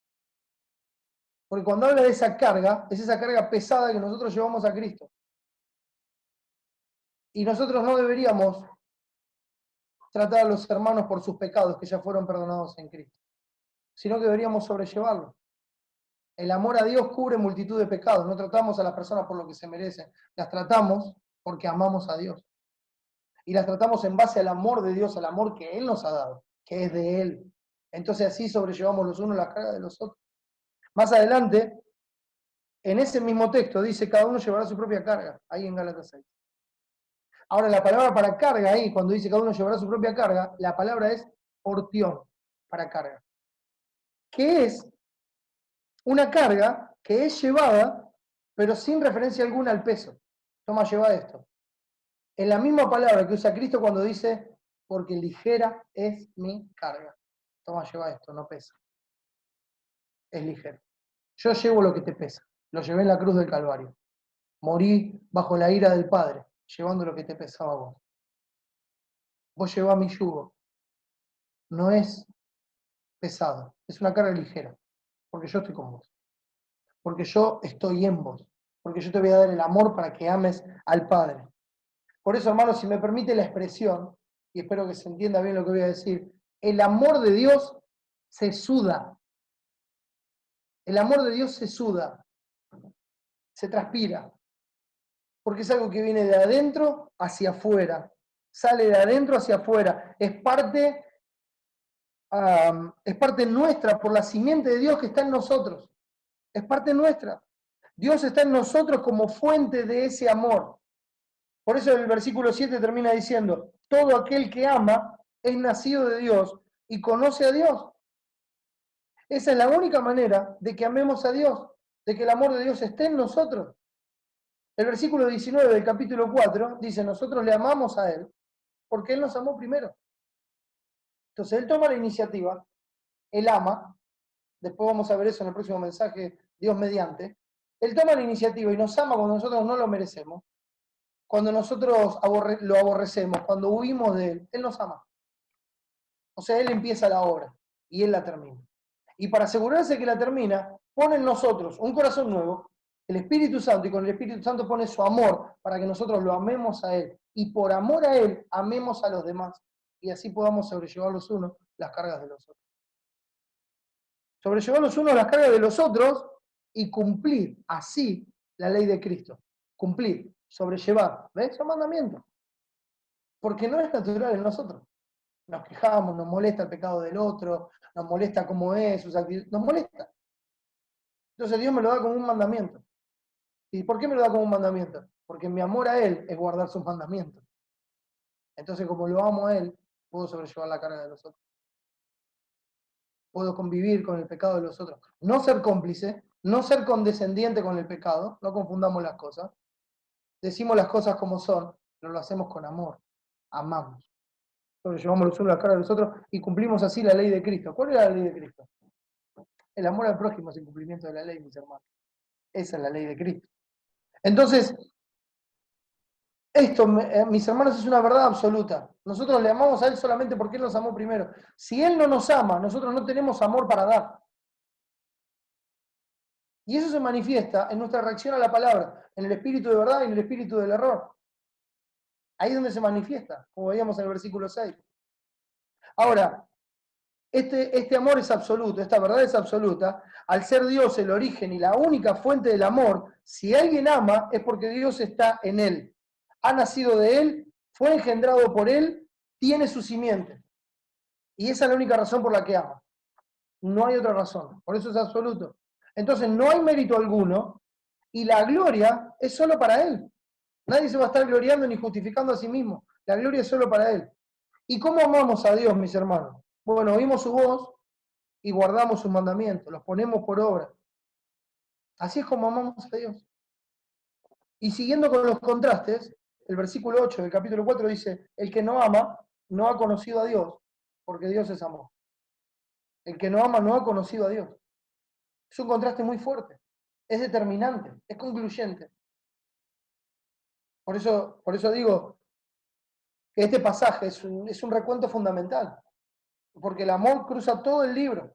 Speaker 1: Porque cuando habla de esa carga, es esa carga pesada que nosotros llevamos a Cristo. Y nosotros no deberíamos tratar a los hermanos por sus pecados que ya fueron perdonados en Cristo, sino que deberíamos sobrellevarlos. El amor a Dios cubre multitud de pecados. No tratamos a las personas por lo que se merecen. Las tratamos porque amamos a Dios. Y las tratamos en base al amor de Dios, al amor que Él nos ha dado, que es de Él. Entonces así sobrellevamos los unos las cargas de los otros. Más adelante, en ese mismo texto, dice, cada uno llevará su propia carga, ahí en Gálatas 6. Ahora, la palabra para carga ahí, cuando dice cada uno llevará su propia carga, la palabra es portión, para carga. Que es una carga que es llevada, pero sin referencia alguna al peso. Toma, lleva esto. Es la misma palabra que usa Cristo cuando dice, porque ligera es mi carga. Toma, lleva esto, no pesa. Es ligero. Yo llevo lo que te pesa. Lo llevé en la cruz del Calvario. Morí bajo la ira del Padre, llevando lo que te pesaba a vos. Vos llevás mi yugo. No es pesado, es una carga ligera, porque yo estoy con vos. Porque yo estoy en vos. Porque yo te voy a dar el amor para que ames al Padre. Por eso, hermanos, si me permite la expresión, y espero que se entienda bien lo que voy a decir, el amor de Dios se suda. El amor de Dios se suda, se transpira, porque es algo que viene de adentro hacia afuera, sale de adentro hacia afuera, es parte nuestra por la simiente de Dios que está en nosotros, es parte nuestra. Dios está en nosotros como fuente de ese amor. Por eso el versículo 7 termina diciendo, todo aquel que ama es nacido de Dios y conoce a Dios. Esa es la única manera de que amemos a Dios, de que el amor de Dios esté en nosotros. El versículo 19 del capítulo 4 dice, nosotros le amamos a Él porque Él nos amó primero. Entonces Él toma la iniciativa, Él ama, después vamos a ver eso en el próximo mensaje, Dios mediante. Él toma la iniciativa y nos ama cuando nosotros no lo merecemos, cuando nosotros lo aborrecemos, cuando huimos de Él, Él nos ama. O sea, Él empieza la obra y Él la termina. Y para asegurarse que la termina, pone en nosotros un corazón nuevo, el Espíritu Santo, y con el Espíritu Santo pone su amor para que nosotros lo amemos a Él. Y por amor a Él, amemos a los demás. Y así podamos sobrellevar los unos las cargas de los otros. Sobrellevar los unos las cargas de los otros y cumplir así la ley de Cristo. Cumplir, sobrellevar. ¿Ves? Son mandamientos. Porque no es natural en nosotros. Nos quejamos, nos molesta el pecado del otro, nos molesta cómo es, sus actitudes, nos molesta. Entonces Dios me lo da como un mandamiento. ¿Y por qué me lo da como un mandamiento? Porque mi amor a Él es guardar sus mandamientos. Entonces, como lo amo a Él, puedo sobrellevar la carga de los otros. Puedo convivir con el pecado de los otros. No ser cómplice, no ser condescendiente con el pecado, no confundamos las cosas. Decimos las cosas como son, pero lo hacemos con amor. Amamos. Sobrellevamos los unos la carga de los otros y cumplimos así la ley de Cristo. ¿Cuál es la ley de Cristo? El amor al prójimo es el cumplimiento de la ley, mis hermanos. Esa es la ley de Cristo. Entonces, esto, mis hermanos, es una verdad absoluta. Nosotros le amamos a Él solamente porque Él nos amó primero. Si Él no nos ama, nosotros no tenemos amor para dar. Y eso se manifiesta en nuestra reacción a la palabra, en el espíritu de verdad y en el espíritu del error. Ahí es donde se manifiesta, como veíamos en el versículo 6. Ahora, este amor es absoluto, esta verdad es absoluta. Al ser Dios el origen y la única fuente del amor, si alguien ama es porque Dios está en él. Ha nacido de Él, fue engendrado por Él, tiene su simiente. Y esa es la única razón por la que ama. No hay otra razón. Por eso es absoluto. Entonces no hay mérito alguno y la gloria es solo para Él. Nadie se va a estar gloriando ni justificando a sí mismo. La gloria es solo para Él. ¿Y cómo amamos a Dios, mis hermanos? Bueno, oímos su voz y guardamos sus mandamientos, los ponemos por obra. Así es como amamos a Dios. Y siguiendo con los contrastes, el versículo 8 del capítulo 4 dice, el que no ama no ha conocido a Dios, porque Dios es amor. El que no ama no ha conocido a Dios. Es un contraste muy fuerte, es determinante, es concluyente. Por eso digo que este pasaje es un recuento fundamental, porque el amor cruza todo el libro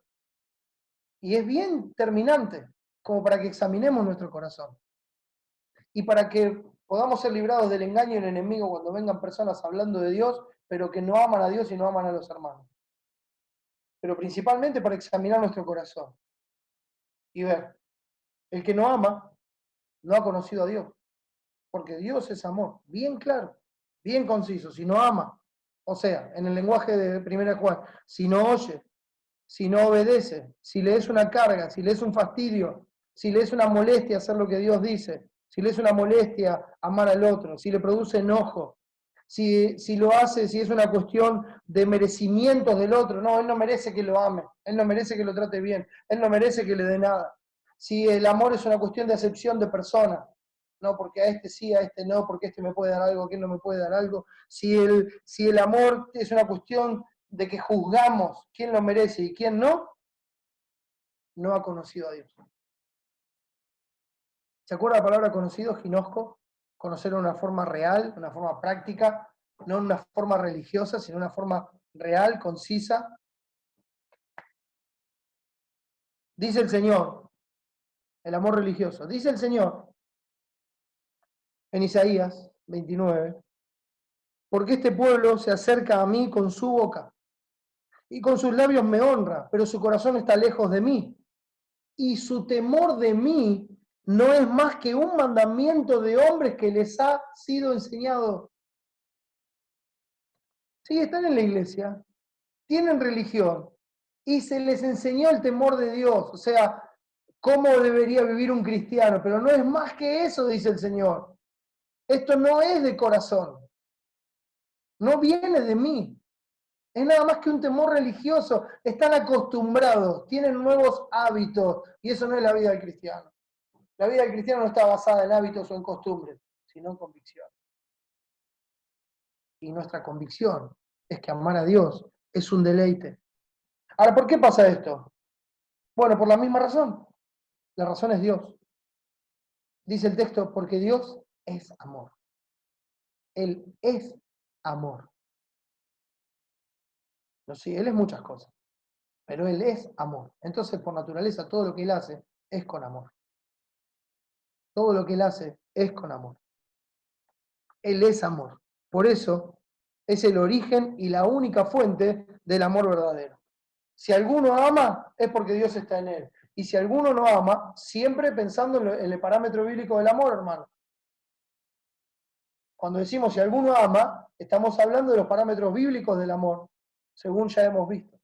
Speaker 1: y es bien terminante, como para que examinemos nuestro corazón y para que podamos ser librados del engaño del enemigo cuando vengan personas hablando de Dios, pero que no aman a Dios y no aman a los hermanos. Pero principalmente para examinar nuestro corazón y ver, el que no ama no ha conocido a Dios, porque Dios es amor, bien claro, bien conciso, si no ama, o sea, en el lenguaje de 1 Juan, si no oye, si no obedece, si le es una carga, si le es un fastidio, si le es una molestia hacer lo que Dios dice, si le es una molestia amar al otro, si le produce enojo, si lo hace, si es una cuestión de merecimientos del otro, no, él no merece que lo ame, él no merece que lo trate bien, él no merece que le dé nada. Si el amor es una cuestión de acepción de persona, no, porque a este sí, a este no, porque este me puede dar algo, aquel no me puede dar algo. Si el amor es una cuestión de que juzgamos quién lo merece y quién no, no ha conocido a Dios. ¿Se acuerda la palabra conocido, ginosco? Conocer de una forma real, una forma práctica, no en una forma religiosa, sino una forma real, concisa. Dice el Señor, el amor religioso, dice el Señor en Isaías 29, porque este pueblo se acerca a mí con su boca y con sus labios me honra, pero su corazón está lejos de mí. Y su temor de mí no es más que un mandamiento de hombres que les ha sido enseñado. Sí, están en la iglesia, tienen religión y se les enseñó el temor de Dios, o sea, cómo debería vivir un cristiano, pero no es más que eso, dice el Señor. Esto no es de corazón, no viene de mí, es nada más que un temor religioso, están acostumbrados, tienen nuevos hábitos y eso no es la vida del cristiano. La vida del cristiano no está basada en hábitos o en costumbres, sino en convicción. Y nuestra convicción es que amar a Dios es un deleite. Ahora, ¿por qué pasa esto? Bueno, por la misma razón. La razón es Dios. Dice el texto, porque Dios es amor. Él es amor. No, sí, Él es muchas cosas, pero Él es amor. Entonces, por naturaleza, todo lo que Él hace es con amor. Todo lo que Él hace es con amor. Él es amor. Por eso es el origen y la única fuente del amor verdadero. Si alguno ama, es porque Dios está en él. Y si alguno no ama, siempre pensando en el parámetro bíblico del amor, hermano. Cuando decimos si alguno ama, estamos hablando de los parámetros bíblicos del amor, según ya hemos visto.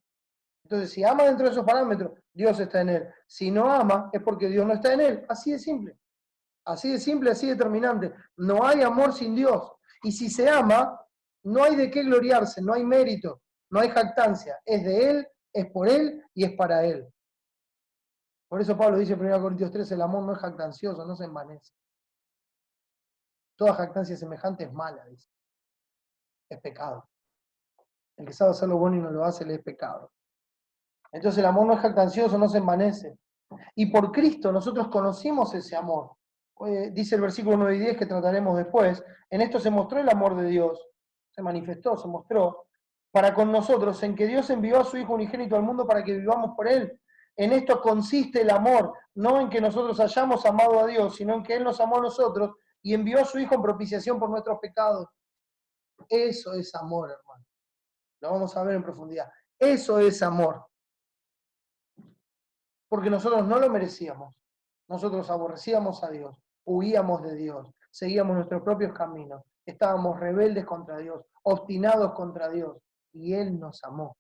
Speaker 1: Entonces, si ama dentro de esos parámetros, Dios está en él. Si no ama, es porque Dios no está en él. Así de simple. Así de simple, así determinante. No hay amor sin Dios. Y si se ama, no hay de qué gloriarse, no hay mérito, no hay jactancia. Es de Él, es por Él y es para Él. Por eso Pablo dice en 1 Corintios 3, el amor no es jactancioso, no se envanece. Toda jactancia semejante es mala, dice. Es pecado. El que sabe hacer lo bueno y no lo hace, le es pecado. Entonces el amor no es jactancioso, no se envanece. Y por Cristo nosotros conocimos ese amor. Dice el versículo 9 y 10 que trataremos después. En esto se mostró el amor de Dios. Se manifestó, se mostró para con nosotros, en que Dios envió a su Hijo unigénito al mundo para que vivamos por Él. En esto consiste el amor, no en que nosotros hayamos amado a Dios, sino en que Él nos amó a nosotros y envió a su Hijo en propiciación por nuestros pecados. Eso es amor, hermano. Lo vamos a ver en profundidad. Eso es amor. Porque nosotros no lo merecíamos. Nosotros aborrecíamos a Dios, huíamos de Dios, seguíamos nuestros propios caminos, estábamos rebeldes contra Dios, obstinados contra Dios, y Él nos amó.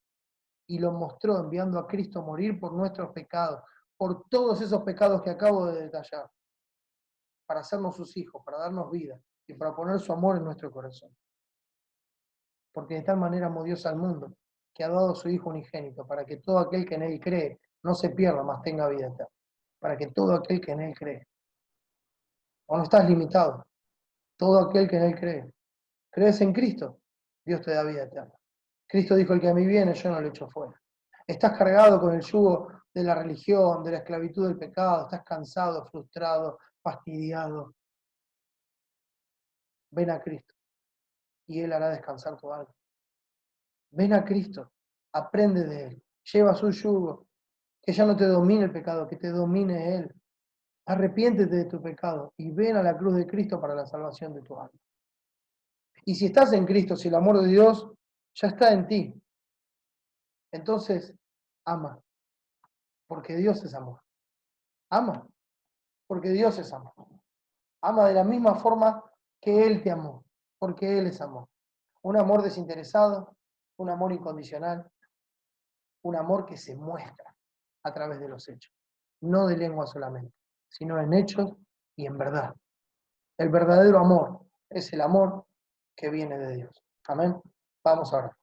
Speaker 1: Y lo mostró enviando a Cristo a morir por nuestros pecados, por todos esos pecados que acabo de detallar, para hacernos sus hijos, para darnos vida y para poner su amor en nuestro corazón. Porque de tal manera amó Dios al mundo, que ha dado a su Hijo unigénito, para que todo aquel que en Él cree no se pierda, mas tenga vida eterna. Para que todo aquel que en Él cree. O no estás limitado. Todo aquel que en Él cree. ¿Crees en Cristo? Dios te da vida eterna. Cristo dijo, el que a mí viene, yo no lo echo fuera. Estás cargado con el yugo de la religión, de la esclavitud del pecado, estás cansado, frustrado, fastidiado. Ven a Cristo y Él hará descansar tu alma. Ven a Cristo, aprende de Él, lleva su yugo, que ya no te domine el pecado, que te domine Él. Arrepiéntete de tu pecado y ven a la cruz de Cristo para la salvación de tu alma. Y si estás en Cristo, si el amor de Dios ya está en ti, entonces ama, porque Dios es amor. Ama, porque Dios es amor. Ama de la misma forma que Él te amó, porque Él es amor. Un amor desinteresado, un amor incondicional, un amor que se muestra a través de los hechos, no de lengua solamente, sino en hechos y en verdad. El verdadero amor es el amor que viene de Dios. Amén. Vamos a orar.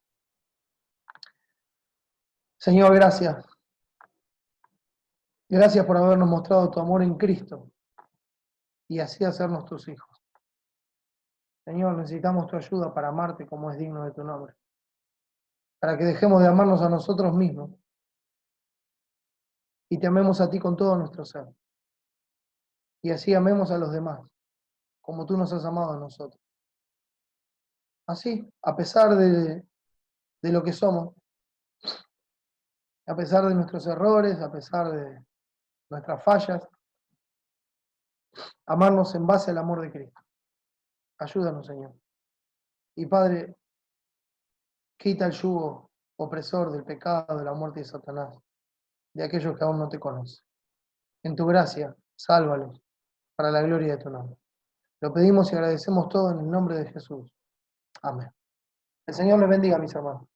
Speaker 1: Señor, gracias. Gracias por habernos mostrado tu amor en Cristo y así hacernos tus hijos. Señor, necesitamos tu ayuda para amarte como es digno de tu nombre. Para que dejemos de amarnos a nosotros mismos y te amemos a ti con todo nuestro ser. Y así amemos a los demás, como tú nos has amado a nosotros. Así, a pesar de lo que somos, a pesar de nuestros errores, a pesar de nuestras fallas, amarnos en base al amor de Cristo. Ayúdanos, Señor. Y Padre, quita el yugo opresor del pecado, de la muerte de Satanás, de aquellos que aún no te conocen. En tu gracia, sálvalos para la gloria de tu nombre. Lo pedimos y agradecemos todo en el nombre de Jesús. Amén. El Señor les bendiga, mis hermanos.